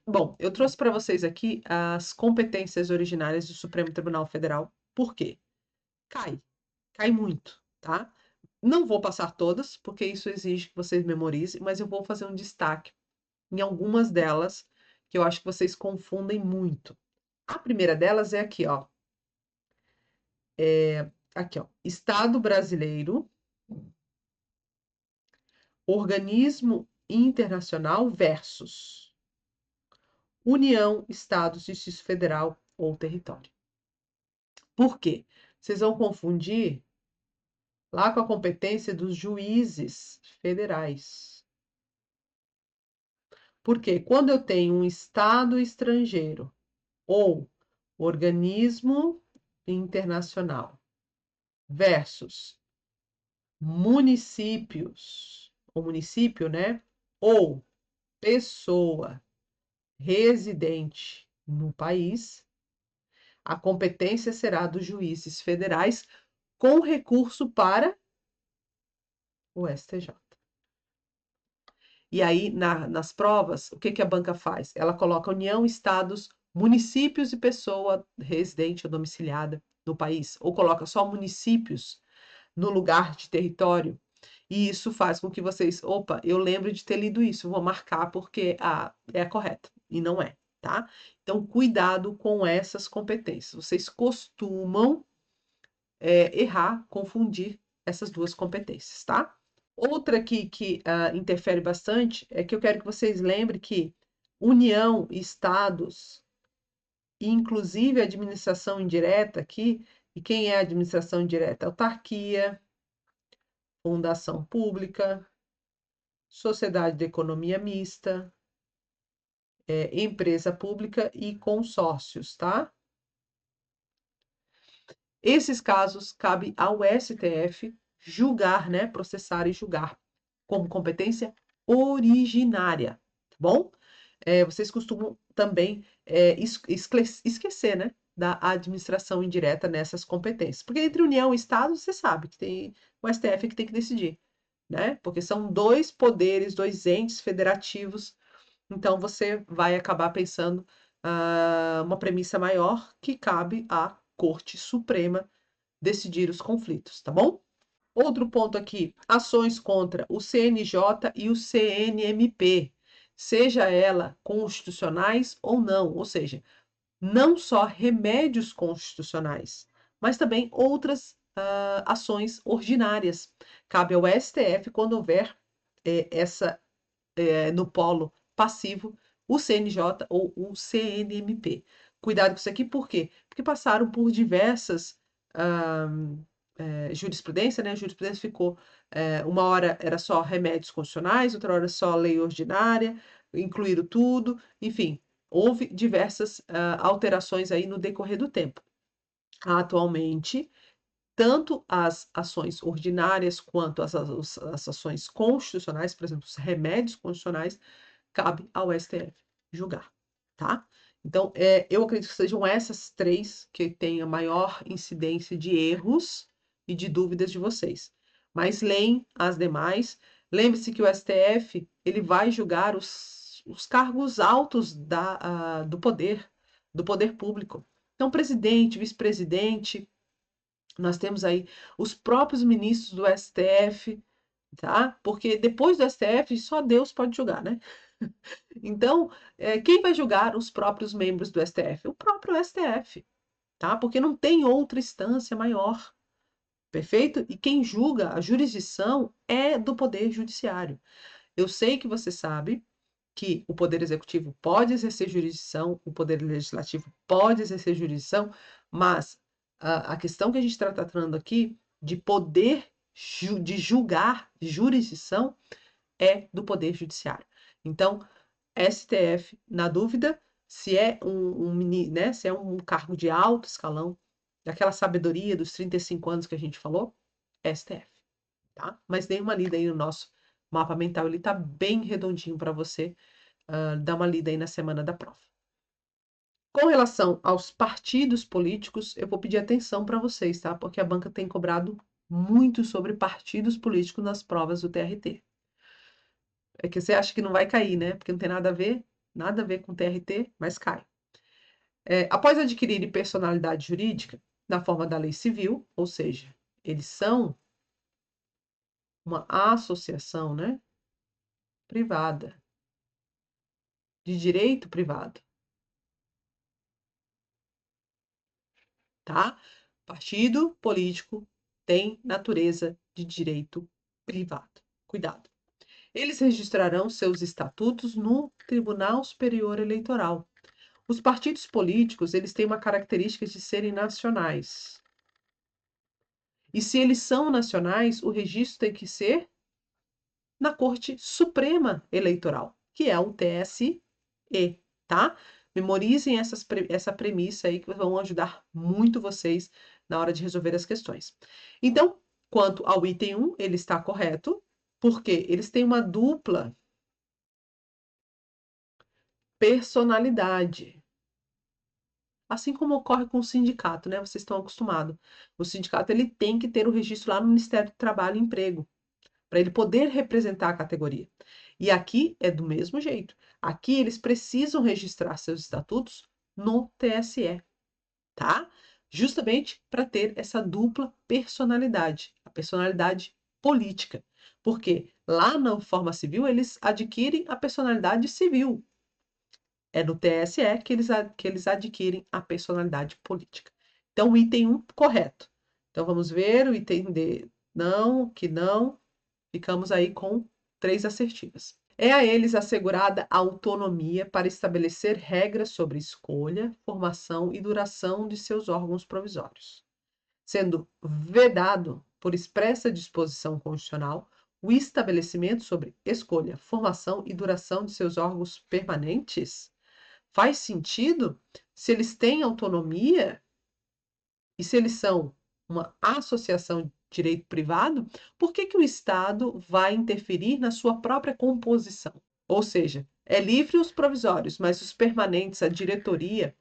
S1: Bom, eu trouxe para vocês aqui as competências originárias do Supremo Tribunal Federal. Por quê? Cai muito, tá? Não vou passar todas, porque isso exige que vocês memorizem, mas eu vou fazer um destaque em algumas delas, que eu acho que vocês confundem muito. A primeira delas é aqui, ó. Aqui, ó. Estado brasileiro, organismo internacional versus União, Estado, Distrito Federal ou território. Por quê? Vocês vão confundir lá com a competência dos juízes federais. Porque quando eu tenho um Estado estrangeiro ou organismo internacional versus municípios, ou município, né? Ou pessoa residente no país, a competência será dos juízes federais com recurso para o STJ. E aí, nas provas, o que a banca faz? Ela coloca União, Estados, municípios e pessoa residente ou domiciliada no país, ou coloca só municípios no lugar de território. E isso faz com que vocês, opa, eu lembro de ter lido isso, vou marcar porque é a correta. E não é, tá? Então, cuidado com essas competências. Vocês costumam errar, confundir essas duas competências, tá? Outra que interfere bastante é que eu quero que vocês lembrem que União, Estados, e inclusive a administração indireta aqui, e quem é a administração indireta? Autarquia, fundação pública, sociedade de economia mista, empresa pública e consórcios, tá? Esses casos cabe ao STF julgar, né? Processar e julgar como competência originária, tá bom? Vocês costumam também esquecer, né? Da administração indireta nessas competências. Porque entre União e Estado, você sabe que tem o STF que tem que decidir, né? Porque são 2 poderes, 2 entes federativos. Então, você vai acabar pensando uma premissa maior que cabe à Corte Suprema decidir os conflitos, tá bom? Outro ponto aqui, ações contra o CNJ e o CNMP, seja ela constitucionais ou não, ou seja, não só remédios constitucionais, mas também outras ações ordinárias. Cabe ao STF, quando houver essa no polo passivo, o CNJ ou o CNMP. Cuidado com isso aqui, por quê? Porque passaram por diversas jurisprudência, né? A jurisprudência ficou, uma hora era só remédios constitucionais, outra hora só lei ordinária, incluíram tudo, enfim, houve diversas alterações aí no decorrer do tempo. Atualmente, tanto as ações ordinárias quanto as ações constitucionais, por exemplo, os remédios constitucionais, cabe ao STF julgar, tá? Então, eu acredito que sejam essas três que têm a maior incidência de erros e de dúvidas de vocês. Mas leem as demais. Lembre-se que o STF ele vai julgar os cargos altos do poder público. Então, presidente, vice-presidente, nós temos aí os próprios ministros do STF, tá? Porque depois do STF, só Deus pode julgar, né? Então, quem vai julgar os próprios membros do STF? O próprio STF, tá? Porque não tem outra instância maior, perfeito? E quem julga a jurisdição é do Poder Judiciário. Eu sei que você sabe que o Poder Executivo pode exercer jurisdição, o Poder Legislativo pode exercer jurisdição, mas a questão que a gente está tratando aqui de poder de julgar jurisdição é do Poder Judiciário. Então, STF, na dúvida, se é né, se é um cargo de alto escalão, daquela sabedoria dos 35 anos que a gente falou, STF, tá? Mas dê uma lida aí no nosso mapa mental, ele tá bem redondinho para você dar uma lida aí na semana da prova. Com relação aos partidos políticos, eu vou pedir atenção para vocês, tá? Porque a banca tem cobrado muito sobre partidos políticos nas provas do TRT. É que você acha que não vai cair, né? Porque não tem nada a ver com TRT, mas cai. Após adquirirem personalidade jurídica na forma da lei civil, ou seja, eles são uma associação, né, privada, de direito privado, tá? Partido político tem natureza de direito privado. Cuidado. Eles registrarão seus estatutos no Tribunal Superior Eleitoral. Os partidos políticos, eles têm uma característica de serem nacionais. E se eles são nacionais, o registro tem que ser na Corte Suprema Eleitoral, que é o TSE, tá? Memorizem essa premissa aí que vão ajudar muito vocês na hora de resolver as questões. Então, quanto ao item 1, ele está correto, porque eles têm uma dupla personalidade. Assim como ocorre com o sindicato, né? Vocês estão acostumados. O sindicato ele tem que ter o registro lá no Ministério do Trabalho e Emprego, para ele poder representar a categoria. E aqui é do mesmo jeito. Aqui eles precisam registrar seus estatutos no TSE, tá? Justamente para ter essa dupla personalidade, a personalidade política. Porque lá na forma civil eles adquirem a personalidade civil. É no TSE que eles adquirem a personalidade política. Então, o item 1, correto. Então, vamos ver o item D. Não, que não. Ficamos aí com 3 assertivas. É a eles assegurada a autonomia para estabelecer regras sobre escolha, formação e duração de seus órgãos provisórios, sendo vedado, por expressa disposição constitucional, o estabelecimento sobre escolha, formação e duração de seus órgãos permanentes. Faz sentido? Se eles têm autonomia e se eles são uma associação de direito privado, por que que o Estado vai interferir na sua própria composição? Ou seja, é livre os provisórios, mas os permanentes, a diretoria,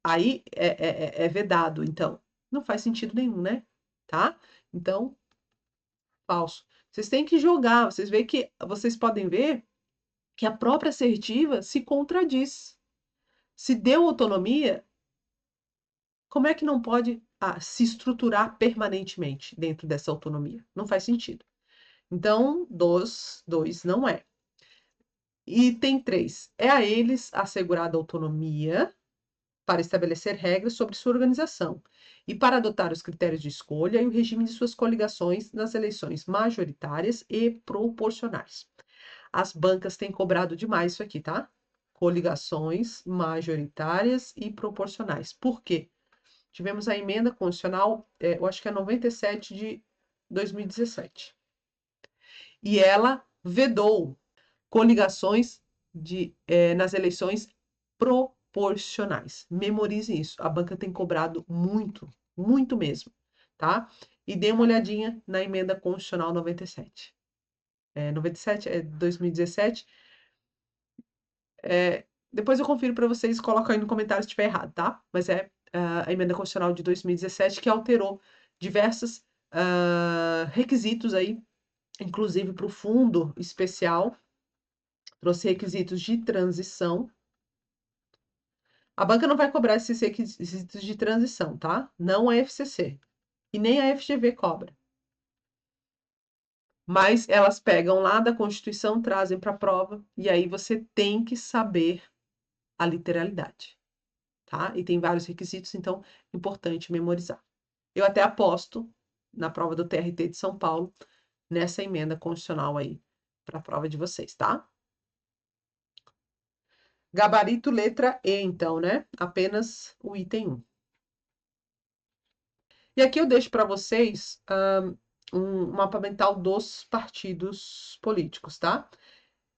S1: aí é vedado. Então, não faz sentido nenhum, né? Tá? Então, falso. Vocês têm que jogar, vocês podem ver que a própria assertiva se contradiz. Se deu autonomia, como é que não pode se estruturar permanentemente dentro dessa autonomia? Não faz sentido. Então, dois não é. Item 3. É a eles assegurada autonomia para estabelecer regras sobre sua organização e para adotar os critérios de escolha e o regime de suas coligações nas eleições majoritárias e proporcionais. As bancas têm cobrado demais isso aqui, tá? Coligações majoritárias e proporcionais. Por quê? Tivemos a emenda constitucional, eu acho que é 97 de 2017. E ela vedou coligações nas eleições proporcionais. Memorize isso. A banca tem cobrado muito, muito mesmo, tá? E dê uma olhadinha na emenda constitucional 97. 97 é 2017. Depois eu confiro para vocês, coloca aí no comentário se estiver errado, tá? Mas é a emenda constitucional de 2017 que alterou diversos requisitos aí, inclusive para o fundo especial, trouxe requisitos de transição. A banca não vai cobrar esses requisitos de transição, tá? Não a FCC. E nem a FGV cobra. Mas elas pegam lá da Constituição, trazem para a prova, e aí você tem que saber a literalidade, tá? E tem vários requisitos, então é importante memorizar. Eu até aposto na prova do TRT de São Paulo, nessa emenda constitucional aí, para a prova de vocês, tá? Gabarito letra E, então, né? Apenas o item 1. E aqui eu deixo para vocês um mapa mental dos partidos políticos, tá?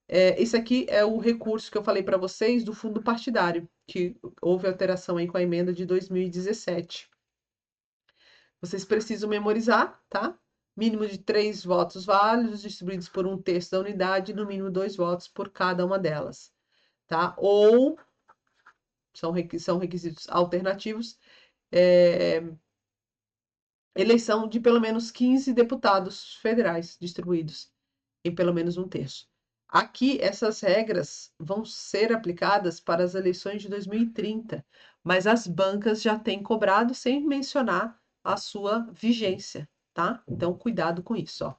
S1: Esse aqui é o recurso que eu falei para vocês do fundo partidário, que houve alteração aí com a emenda de 2017. Vocês precisam memorizar, tá? Mínimo de 3 votos válidos, distribuídos por 1/3 da unidade, no mínimo 2 votos por cada uma delas, tá? Ou, são requisitos alternativos, eleição de pelo menos 15 deputados federais distribuídos em pelo menos 1/3. Aqui, essas regras vão ser aplicadas para as eleições de 2030, mas as bancas já têm cobrado sem mencionar a sua vigência, tá? Então, cuidado com isso, ó.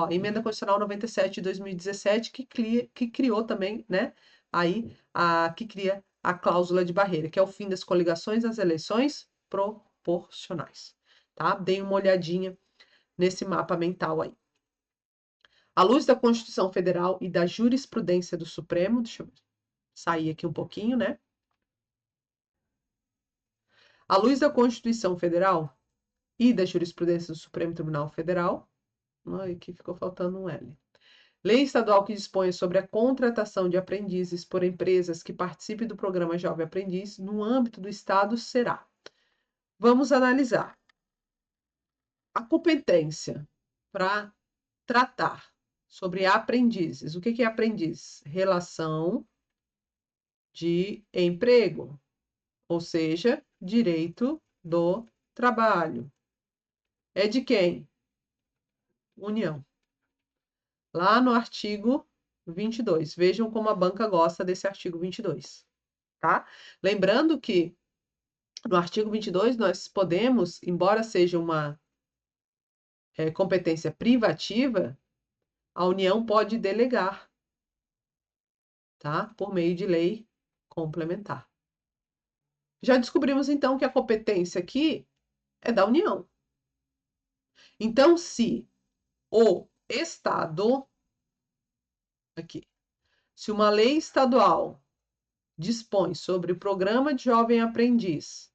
S1: Emenda Constitucional 97 de 2017 que criou também, né? Aí, que cria a cláusula de barreira, que é o fim das coligações nas eleições proporcionais, tá? Deem uma olhadinha nesse mapa mental aí. À luz da Constituição Federal e da jurisprudência do Supremo, deixa eu sair aqui um pouquinho, né? À luz da Constituição Federal e da jurisprudência do Supremo Tribunal Federal, aqui ficou faltando um L. Lei estadual que dispõe sobre a contratação de aprendizes por empresas que participem do programa Jovem Aprendiz no âmbito do Estado será. Vamos analisar. A competência para tratar sobre aprendizes. O que é aprendiz? Relação de emprego, ou seja, direito do trabalho. É de quem? União. Lá no artigo 22. Vejam como a banca gosta desse artigo 22, tá? Lembrando que no artigo 22 nós podemos, embora seja uma competência privativa, a União pode delegar, tá? Por meio de lei complementar. Já descobrimos, então, que a competência aqui é da União. Então, se o Estado, se uma lei estadual dispõe sobre o programa de jovem aprendiz,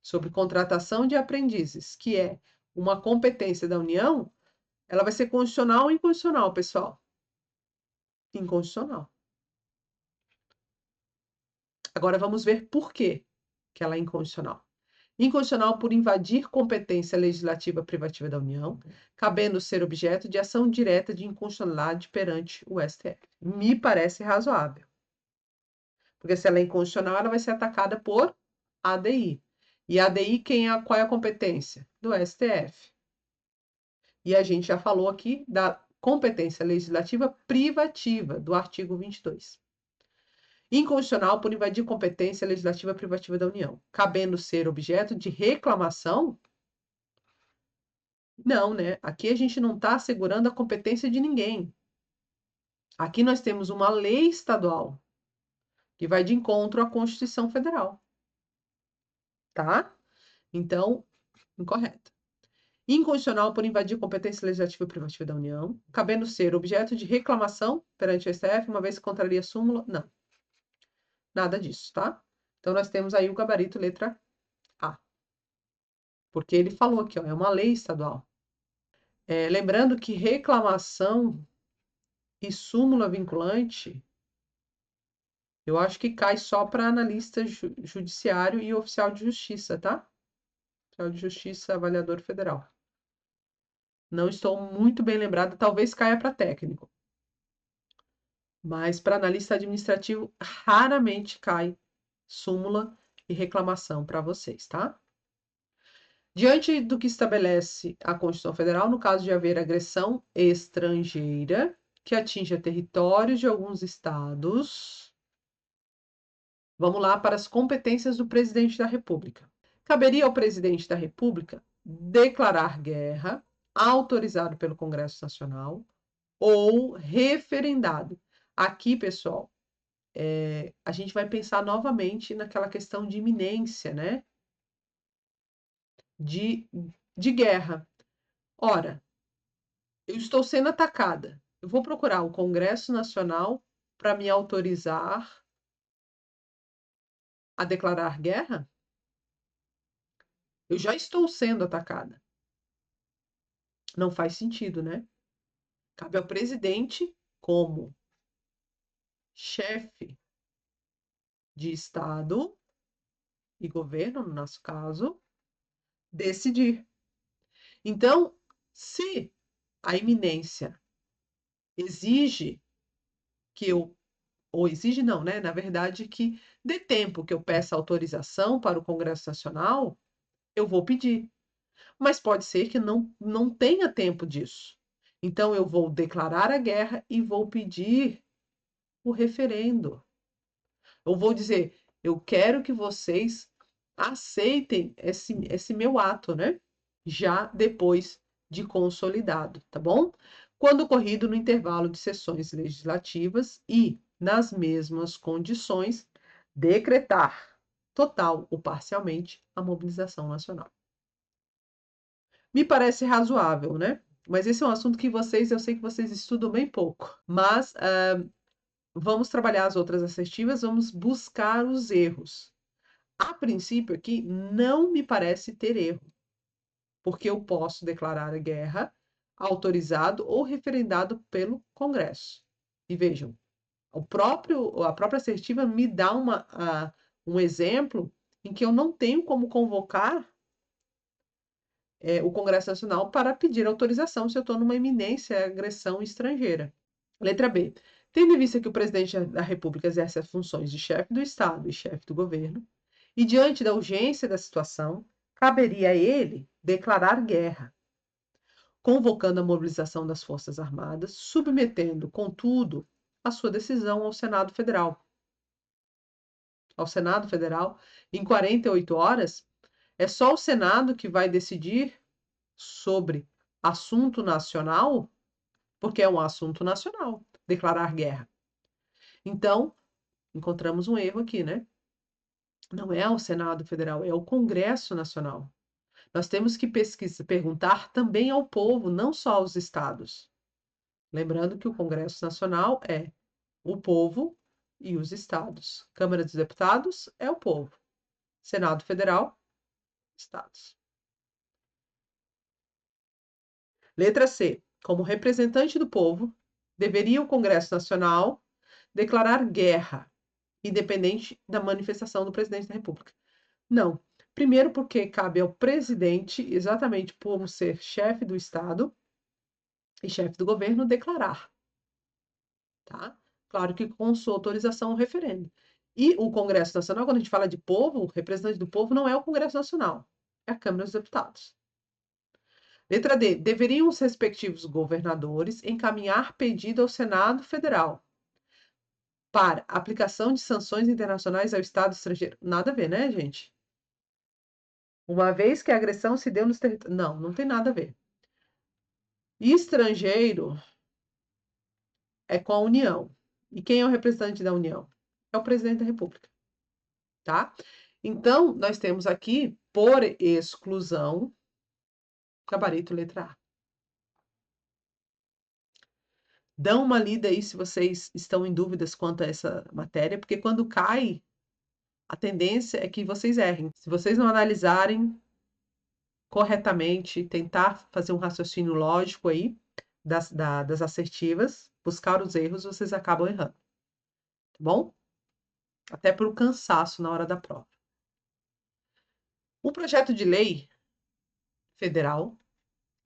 S1: sobre contratação de aprendizes, que é uma competência da União, ela vai ser constitucional ou inconstitucional, pessoal? Inconstitucional. Agora vamos ver por que ela é inconstitucional. Inconstitucional por invadir competência legislativa privativa da União, cabendo ser objeto de ação direta de inconstitucionalidade perante o STF. Me parece razoável. Porque se ela é inconstitucional, ela vai ser atacada por ADI. E ADI, qual é a competência? Do STF. E a gente já falou aqui da competência legislativa privativa, do artigo 22. Inconstitucional por invadir competência legislativa privativa da União, cabendo ser objeto de reclamação? Não, né? Aqui a gente não está assegurando a competência de ninguém. Aqui nós temos uma lei estadual que vai de encontro à Constituição Federal. tá? Então, incorreta. Inconstitucional por invadir competência legislativa e privativa da União, cabendo ser objeto de reclamação perante o STF, uma vez que contraria a súmula. Não, nada disso, tá? Então, nós temos aí o gabarito letra A. Porque ele falou aqui, ó, é uma lei estadual. Lembrando que reclamação e súmula vinculante, eu acho que cai só para analista judiciário e oficial de justiça, tá? Oficial de justiça, avaliador federal. Não estou muito bem lembrada, talvez caia para técnico. Mas para analista administrativo, raramente cai súmula e reclamação para vocês, tá? Diante do que estabelece a Constituição Federal, no caso de haver agressão estrangeira que atinja territórios de alguns estados, vamos lá para as competências do presidente da República. Caberia ao presidente da República declarar guerra, autorizado pelo Congresso Nacional, ou referendado. Aqui, pessoal, a gente vai pensar novamente naquela questão de iminência, né? De guerra. Ora, eu estou sendo atacada. Eu vou procurar o Congresso Nacional para me autorizar a declarar guerra? Eu já estou sendo atacada. Não faz sentido, né? Cabe ao presidente, como chefe de Estado e governo, no nosso caso, decidir. Então, se a iminência exige que eu, ou exige não, né? Na verdade, que dê tempo que eu peça autorização para o Congresso Nacional, eu vou pedir. Mas pode ser que não tenha tempo disso. Então, eu vou declarar a guerra e vou pedir o referendo. Eu vou dizer, eu quero que vocês aceitem esse meu ato, né? Já depois de consolidado, tá bom? Quando ocorrido no intervalo de sessões legislativas e nas mesmas condições, decretar total ou parcialmente a mobilização nacional. Me parece razoável, né? Mas esse é um assunto que eu sei que vocês estudam bem pouco. Mas vamos trabalhar as outras assertivas, vamos buscar os erros. A princípio aqui, não me parece ter erro, porque eu posso declarar a guerra autorizado ou referendado pelo Congresso. E vejam, a própria assertiva me dá um exemplo em que eu não tenho como convocar o Congresso Nacional para pedir autorização se eu estou numa iminência agressão estrangeira. Letra B. Tendo em vista que o presidente da República exerce as funções de chefe do Estado e chefe do governo, e diante da urgência da situação, caberia a ele declarar guerra, convocando a mobilização das Forças Armadas, submetendo, contudo, a sua decisão ao Senado Federal. Ao Senado Federal, em 48 horas, é só o Senado que vai decidir sobre assunto nacional, porque é um assunto nacional, declarar guerra. Então, encontramos um erro aqui, né? Não é o Senado Federal, é o Congresso Nacional. Nós temos que perguntar também ao povo, não só aos estados. Lembrando que o Congresso Nacional é o povo e os estados. Câmara dos Deputados é o povo. Senado Federal, estados. Letra C. Como representante do povo, deveria o Congresso Nacional declarar guerra, independente da manifestação do presidente da República. Não. Primeiro, porque cabe ao presidente, exatamente por ser chefe do Estado e chefe do governo, declarar. Tá? Claro que com sua autorização ao referendo. E o Congresso Nacional, quando a gente fala de povo, o representante do povo não é o Congresso Nacional, é a Câmara dos Deputados. Letra D. Deveriam os respectivos governadores encaminhar pedido ao Senado Federal para aplicação de sanções internacionais ao Estado estrangeiro. Nada a ver, né, gente? Uma vez que a agressão se deu nos territórios. Não, não tem nada a ver. Estrangeiro é com a União. E quem é o representante da União? É o presidente da República. Tá? Então, nós temos aqui, por exclusão, gabarito letra A. Dão uma lida aí se vocês estão em dúvidas quanto a essa matéria, porque quando cai, a tendência é que vocês errem. Se vocês não analisarem corretamente, tentar fazer um raciocínio lógico aí das assertivas, buscar os erros, vocês acabam errando. Tá bom? Até por cansaço na hora da prova. Um projeto de lei federal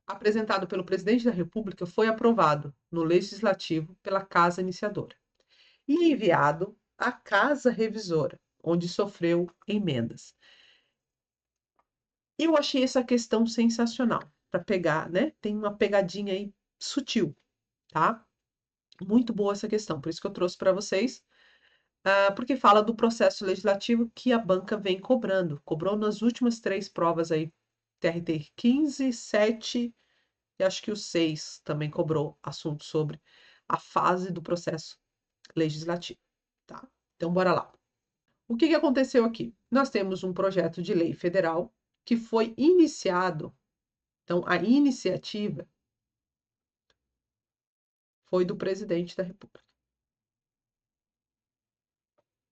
S1: apresentado pelo presidente da República foi aprovado no Legislativo pela Casa Iniciadora e enviado à Casa Revisora, onde sofreu emendas. Eu achei essa questão sensacional para pegar, né? Tem uma pegadinha aí sutil, tá? Muito boa essa questão, por isso que eu trouxe para vocês, porque fala do processo legislativo que a banca vem cobrando. Cobrou nas últimas 3 provas aí, TRT 15, 7 e acho que o 6 também cobrou assunto sobre a fase do processo legislativo, tá? Então, bora lá. O que aconteceu aqui? Nós temos um projeto de lei federal que foi iniciado, então a iniciativa foi do presidente da República,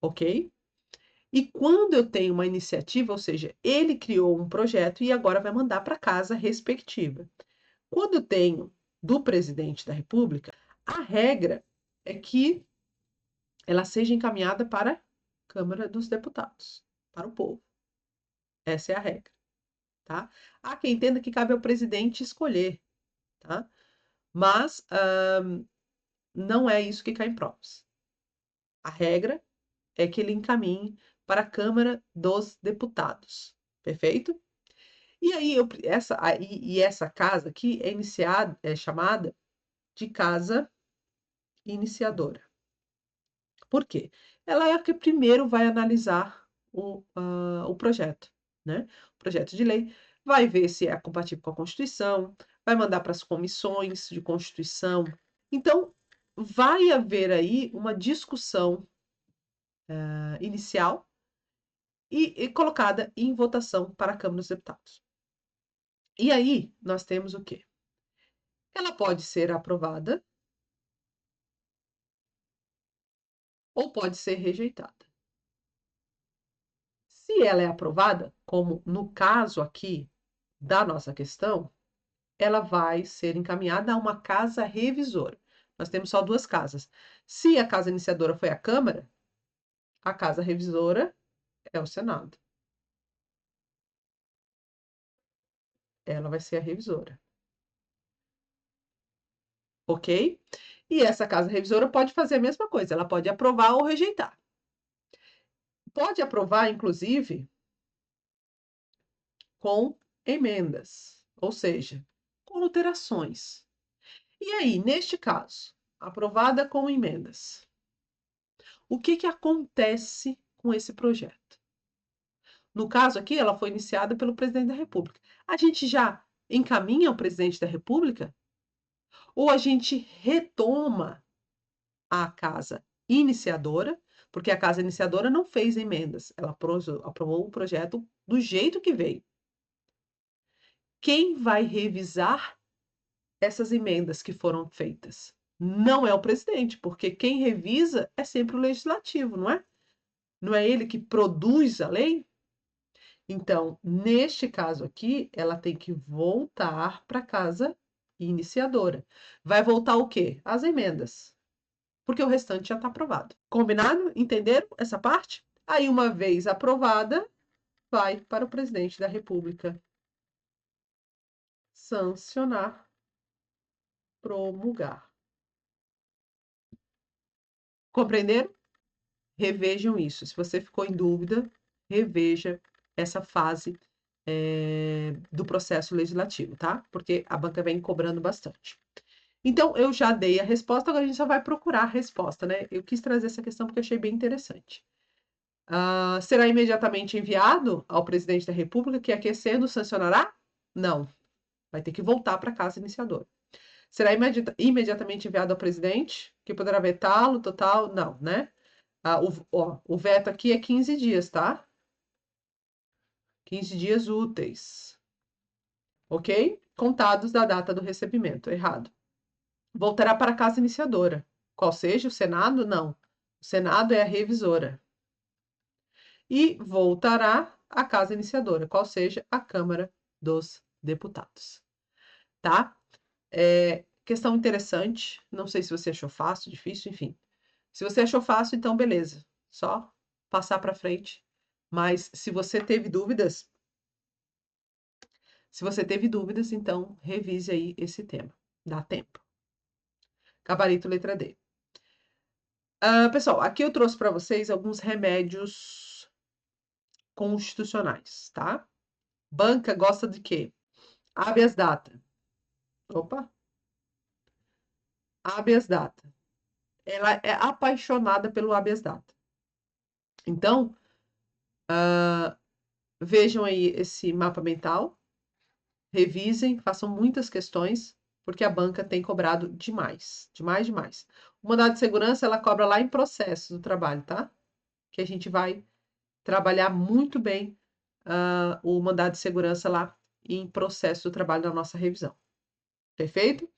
S1: ok? E quando eu tenho uma iniciativa, ou seja, ele criou um projeto e agora vai mandar para a casa respectiva. Quando eu tenho do presidente da República, a regra é que ela seja encaminhada para a Câmara dos Deputados, para o povo. Essa é a regra, tá? Há quem entenda que cabe ao presidente escolher, tá? Mas não é isso que cai em provas. A regra é que ele encaminhe para a Câmara dos Deputados, perfeito? E aí, essa casa aqui é chamada de casa iniciadora. Por quê? Ela é a que primeiro vai analisar o projeto, né? O projeto de lei, vai ver se é compatível com a Constituição, vai mandar para as comissões de Constituição. Então, vai haver aí uma discussão inicial e colocada em votação para a Câmara dos Deputados. E aí, nós temos o quê? Ela pode ser aprovada ou pode ser rejeitada. Se ela é aprovada, como no caso aqui da nossa questão, ela vai ser encaminhada a uma casa revisora. Nós temos só 2 casas. Se a casa iniciadora foi a Câmara, a casa revisora é o Senado. Ela vai ser a revisora. Ok? E essa casa revisora pode fazer a mesma coisa, ela pode aprovar ou rejeitar. Pode aprovar, inclusive, com emendas, ou seja, com alterações. E aí, neste caso, aprovada com emendas, o que acontece com esse projeto? No caso aqui, ela foi iniciada pelo presidente da República. A gente já encaminha ao presidente da República ou a gente retoma a casa iniciadora, porque a casa iniciadora não fez emendas, ela aprovou o projeto do jeito que veio. Quem vai revisar essas emendas que foram feitas? Não é o presidente, porque quem revisa é sempre o legislativo, não é? Não é ele que produz a lei? Então, neste caso aqui, ela tem que voltar para a casa iniciadora. Vai voltar o quê? As emendas, porque o restante já está aprovado. Combinado? Entenderam essa parte? Aí, uma vez aprovada, vai para o presidente da República sancionar, promulgar. Compreenderam? Revejam isso. Se você ficou em dúvida, reveja essa fase do processo legislativo, tá? Porque a banca vem cobrando bastante. Então, eu já dei a resposta, agora a gente só vai procurar a resposta, né? Eu quis trazer essa questão porque eu achei bem interessante. Será imediatamente enviado ao presidente da República, que aquecendo sancionará? Não. Vai ter que voltar para a casa iniciadora. Será imediatamente enviado ao presidente, que poderá vetá-lo, total? Não, né? O veto aqui é 15 dias, tá? 15 dias úteis. Ok? Contados da data do recebimento. Errado. Voltará para a casa iniciadora. Qual seja? O Senado? Não. O Senado é a revisora. E voltará à casa iniciadora, qual seja a Câmara dos Deputados. Tá? Questão interessante. Não sei se você achou fácil, difícil, enfim. Se você achou fácil, então beleza. Só passar para frente. Mas se você teve dúvidas, então revise aí esse tema. Dá tempo. Gabarito letra D. Pessoal, aqui eu trouxe para vocês alguns remédios constitucionais, tá? Banca gosta de quê? Habeas data. Opa! Habeas data. Ela é apaixonada pelo habeas data. Então, vejam aí esse mapa mental, revisem, façam muitas questões, porque a banca tem cobrado demais, demais, demais. O mandado de segurança, ela cobra lá em processo do trabalho, tá? Que a gente vai trabalhar muito bem o mandado de segurança lá em processo do trabalho na nossa revisão. Perfeito?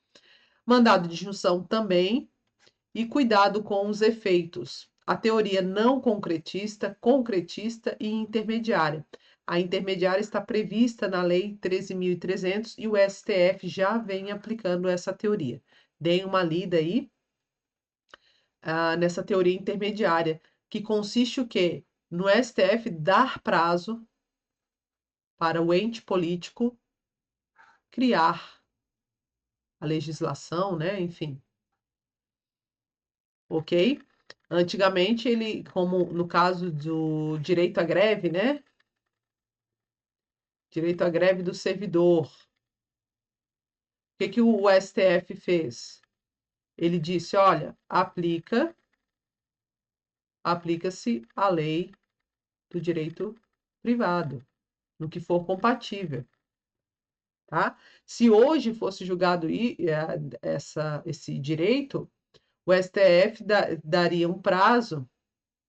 S1: Mandado de junção também, e cuidado com os efeitos. A teoria não concretista, concretista e intermediária. A intermediária está prevista na Lei 13.300 e o STF já vem aplicando essa teoria. Deem uma lida aí nessa teoria intermediária, que consiste o quê? No STF dar prazo para o ente político criar a legislação, né? Enfim. Ok? Antigamente, ele, como no caso do direito à greve, né? Direito à greve do servidor. O que o STF fez? Ele disse, olha, aplica-se a lei do direito privado, no que for compatível, tá? Se hoje fosse julgado esse direito, o STF daria um prazo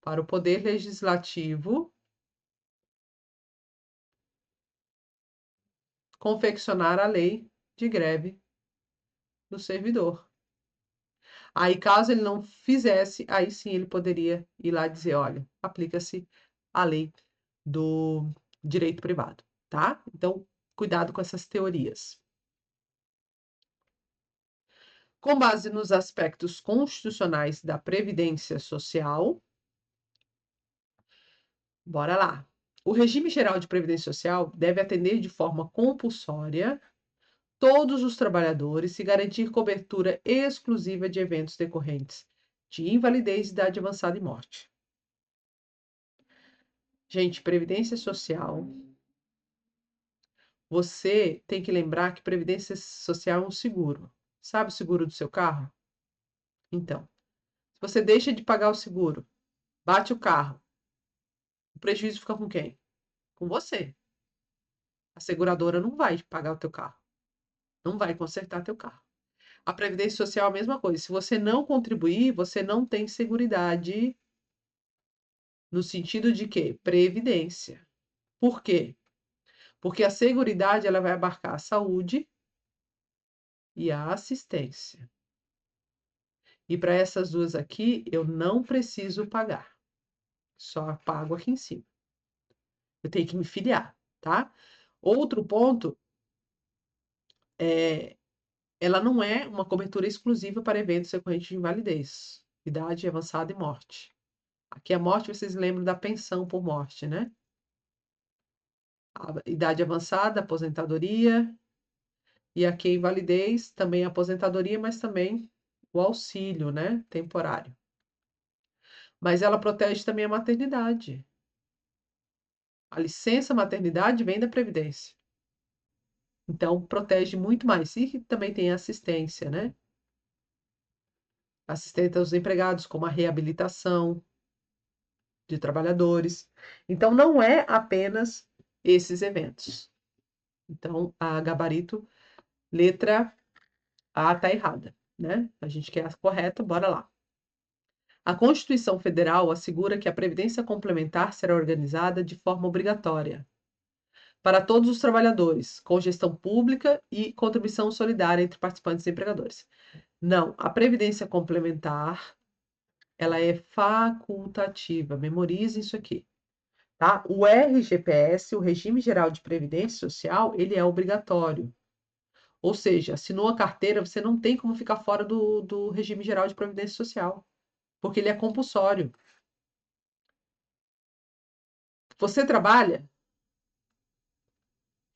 S1: para o Poder Legislativo confeccionar a lei de greve do servidor. Aí, caso ele não fizesse, aí sim ele poderia ir lá dizer, olha, aplica-se a lei do direito privado, tá? Então, cuidado com essas teorias. Com base nos aspectos constitucionais da Previdência Social, bora lá. O regime geral de previdência social deve atender de forma compulsória todos os trabalhadores e garantir cobertura exclusiva de eventos decorrentes de invalidez, idade avançada e morte. Gente, previdência social. Você tem que lembrar que previdência social é um seguro. Sabe o seguro do seu carro? Então, se você deixa de pagar o seguro, bate o carro, o prejuízo fica com quem? Com você. A seguradora não vai pagar o teu carro. Não vai consertar teu carro. A previdência social é a mesma coisa. Se você não contribuir, você não tem seguridade no sentido de quê? Previdência. Por quê? Porque a seguridade ela vai abarcar a saúde e a assistência. E para essas duas aqui, eu não preciso pagar. Só pago aqui em cima. Eu tenho que me filiar, tá? Outro ponto ela não é uma cobertura exclusiva para eventos decorrentes de invalidez, idade avançada e morte. Aqui a morte, vocês lembram da pensão por morte, né? A idade avançada, aposentadoria, e aqui a invalidez, também a aposentadoria, mas também o auxílio, né? Temporário. Mas ela protege também a maternidade. A licença maternidade vem da Previdência. Então, protege muito mais. E também tem assistência, né? Assistência aos empregados, como a reabilitação de trabalhadores. Então, não é apenas esses eventos. Então, a gabarito, letra A está errada, né? A gente quer a correta, bora lá. A Constituição Federal assegura que a Previdência Complementar será organizada de forma obrigatória. para todos os trabalhadores, com gestão pública e contribuição solidária entre participantes e empregadores. Não, a previdência complementar, ela é facultativa. Memorize isso aqui, tá? O RGPS, o Regime Geral de Previdência Social, ele é obrigatório. Ou seja, assinou a carteira, você não tem como ficar fora do Regime Geral de Previdência Social, porque ele é compulsório. Você trabalha,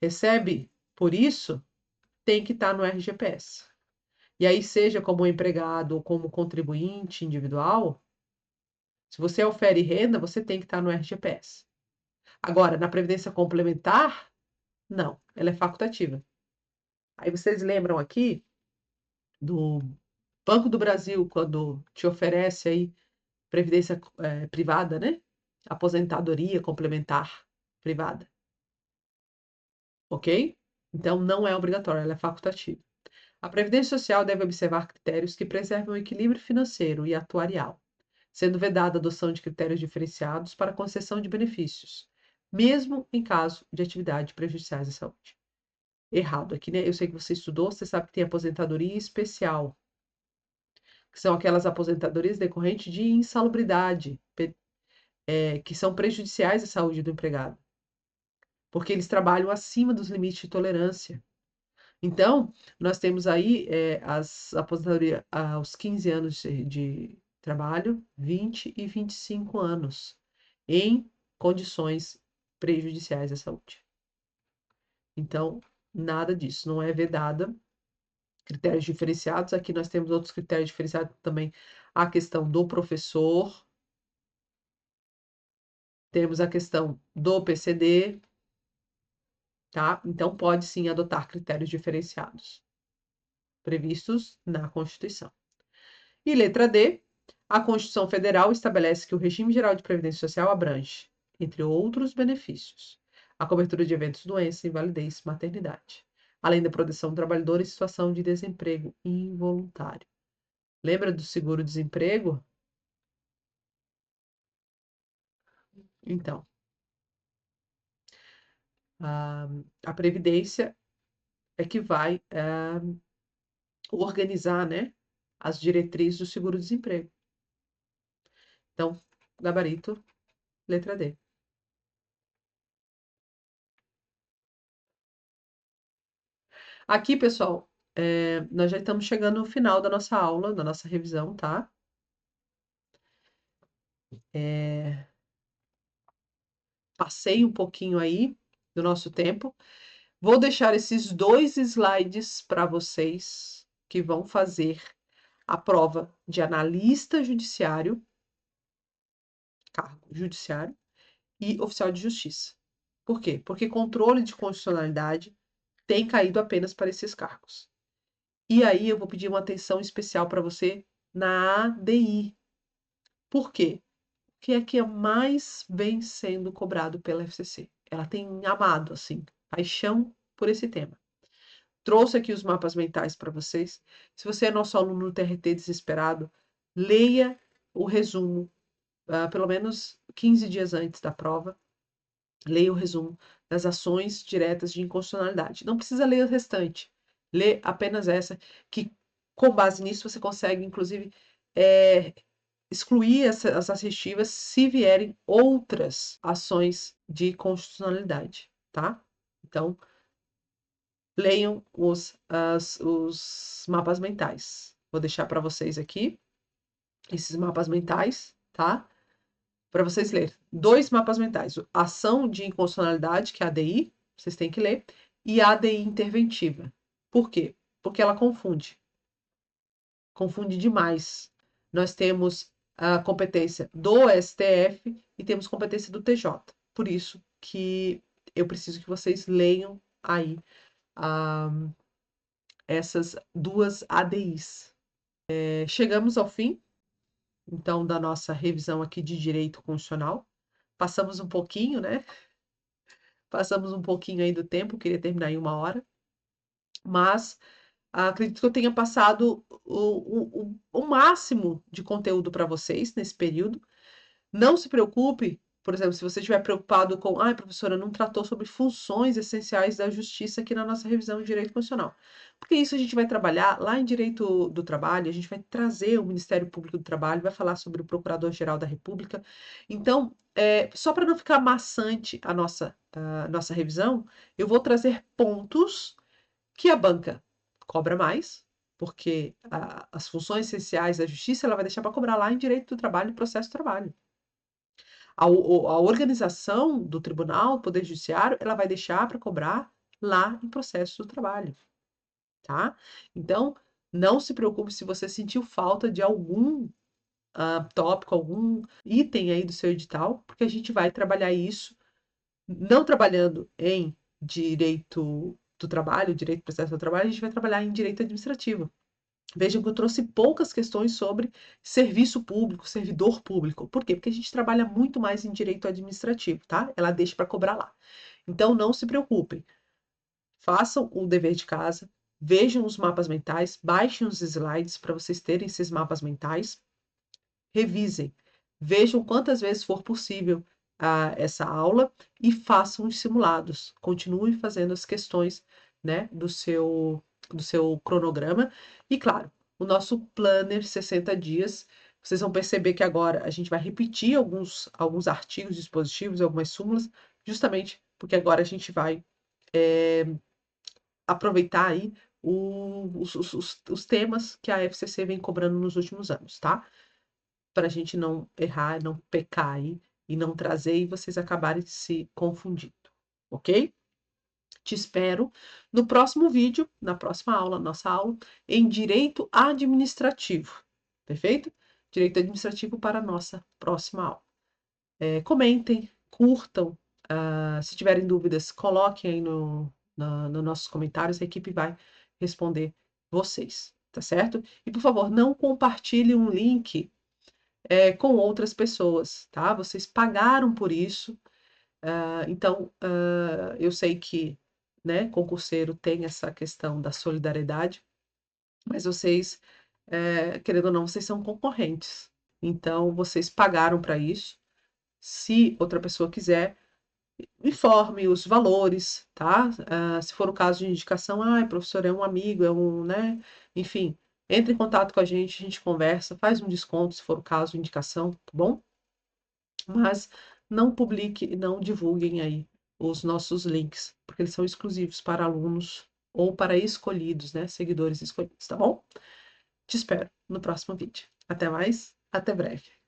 S1: recebe por isso, tem que estar no RGPS. E aí, seja como empregado ou como contribuinte individual, se você ofere renda, você tem que estar no RGPS. Agora, na Previdência Complementar, não, ela é facultativa. Aí vocês lembram aqui do Banco do Brasil, quando te oferece aí previdência privada, né? Aposentadoria complementar privada. Ok? Então, não é obrigatória, ela é facultativa. A Previdência Social deve observar critérios que preservam o equilíbrio financeiro e atuarial, sendo vedada a adoção de critérios diferenciados para concessão de benefícios, mesmo em caso de atividades prejudiciais à saúde. Errado aqui, né? Eu sei que você estudou, você sabe que tem aposentadoria especial, que são aquelas aposentadorias decorrentes de insalubridade, que são prejudiciais à saúde do empregado, porque eles trabalham acima dos limites de tolerância. Então, nós temos aí as aposentadorias aos 15 anos de trabalho, 20 e 25 anos, em condições prejudiciais à saúde. Então, nada disso, não é vedada. Critérios diferenciados, aqui nós temos outros critérios diferenciados também, a questão do professor, temos a questão do PCD, tá? Então, pode sim adotar critérios diferenciados, previstos na Constituição. E letra D, a Constituição Federal estabelece que o regime geral de previdência social abrange, entre outros benefícios, a cobertura de eventos, doença, invalidez, maternidade, além da proteção do trabalhador em situação de desemprego involuntário. Lembra do seguro-desemprego? Então, a Previdência é que vai organizar, né, as diretrizes do seguro-desemprego. Então, gabarito, letra D. Aqui, pessoal, nós já estamos chegando no final da nossa aula, da nossa revisão, tá? Passei um pouquinho aí do nosso tempo. Vou deixar esses 2 slides para vocês que vão fazer a prova de analista judiciário, cargo judiciário, e oficial de justiça. Por quê? Porque controle de constitucionalidade tem caído apenas para esses cargos. E aí eu vou pedir uma atenção especial para você na ADI. Por quê? Porque é que mais vem sendo cobrado pela FCC. Ela tem amado, assim, paixão por esse tema. Trouxe aqui os mapas mentais para vocês. Se você é nosso aluno no TRT desesperado, leia o resumo, pelo menos 15 dias antes da prova. Leia o resumo das ações diretas de inconstitucionalidade. Não precisa ler o restante. Lê apenas essa, que com base nisso você consegue, inclusive, excluir as assistivas se vierem outras ações de constitucionalidade, tá? Então, leiam os mapas mentais. Vou deixar para vocês aqui esses mapas mentais, tá? Para vocês lerem. 2 mapas mentais. Ação de inconstitucionalidade, que é a ADI, vocês têm que ler, e a ADI interventiva. Por quê? Porque ela confunde. Confunde demais. Nós temos a competência do STF e temos competência do TJ. Por isso que eu preciso que vocês leiam aí essas 2 ADIs. Chegamos ao fim, então, da nossa revisão aqui de direito constitucional. Passamos um pouquinho, né? Passamos um pouquinho aí do tempo, queria terminar em 1 hora. Mas acredito que eu tenha passado o máximo de conteúdo para vocês nesse período. Não se preocupe, por exemplo, se você estiver preocupado com, ai, professora, não tratou sobre funções essenciais da justiça aqui na nossa revisão de direito constitucional. Porque isso a gente vai trabalhar lá em direito do trabalho, a gente vai trazer o Ministério Público do Trabalho, vai falar sobre o Procurador-Geral da República. Então, só para não ficar maçante a nossa revisão, eu vou trazer pontos que a banca cobra mais, porque as funções essenciais da justiça ela vai deixar para cobrar lá em direito do trabalho e processo do trabalho. A organização do tribunal, do Poder Judiciário, ela vai deixar para cobrar lá em processo do trabalho, tá? Então, não se preocupe se você sentiu falta de algum tópico, algum item aí do seu edital, porque a gente vai trabalhar isso, não trabalhando em direito do trabalho, direito do processo do trabalho, a gente vai trabalhar em direito administrativo. Vejam que eu trouxe poucas questões sobre serviço público, servidor público. Por quê? Porque a gente trabalha muito mais em direito administrativo, tá? Ela deixa para cobrar lá. Então, não se preocupem. Façam o dever de casa, vejam os mapas mentais, baixem os slides para vocês terem esses mapas mentais, revisem, vejam quantas vezes for possível essa aula e façam os simulados. Continuem fazendo as questões, né, do seu cronograma. E, claro, o nosso planner 60 dias, vocês vão perceber que agora a gente vai repetir alguns artigos dispositivos, algumas súmulas, justamente porque agora a gente vai aproveitar aí os temas que a FCC vem cobrando nos últimos anos, tá? Para a gente não errar, não pecar aí e não trazer e vocês acabarem se confundindo, ok? Te espero no próximo vídeo, na próxima aula, nossa aula, em Direito Administrativo, perfeito? Direito Administrativo para a nossa próxima aula. Comentem, curtam, se tiverem dúvidas, coloquem aí nos nossos comentários, a equipe vai responder vocês, tá certo? E, por favor, não compartilhe um link com outras pessoas, tá? Vocês pagaram por isso, então eu sei que, né, concurseiro tem essa questão da solidariedade, mas vocês, querendo ou não, vocês são concorrentes. Então, vocês pagaram para isso. Se outra pessoa quiser, informe os valores, tá? Se for o caso de indicação, professor, é um amigo, né? Enfim, entre em contato com a gente conversa, faz um desconto se for o caso de indicação, tá bom? Mas não publique, não divulguem aí os nossos links, porque eles são exclusivos para alunos ou para escolhidos, né? Seguidores escolhidos, tá bom? Te espero no próximo vídeo. Até mais, até breve.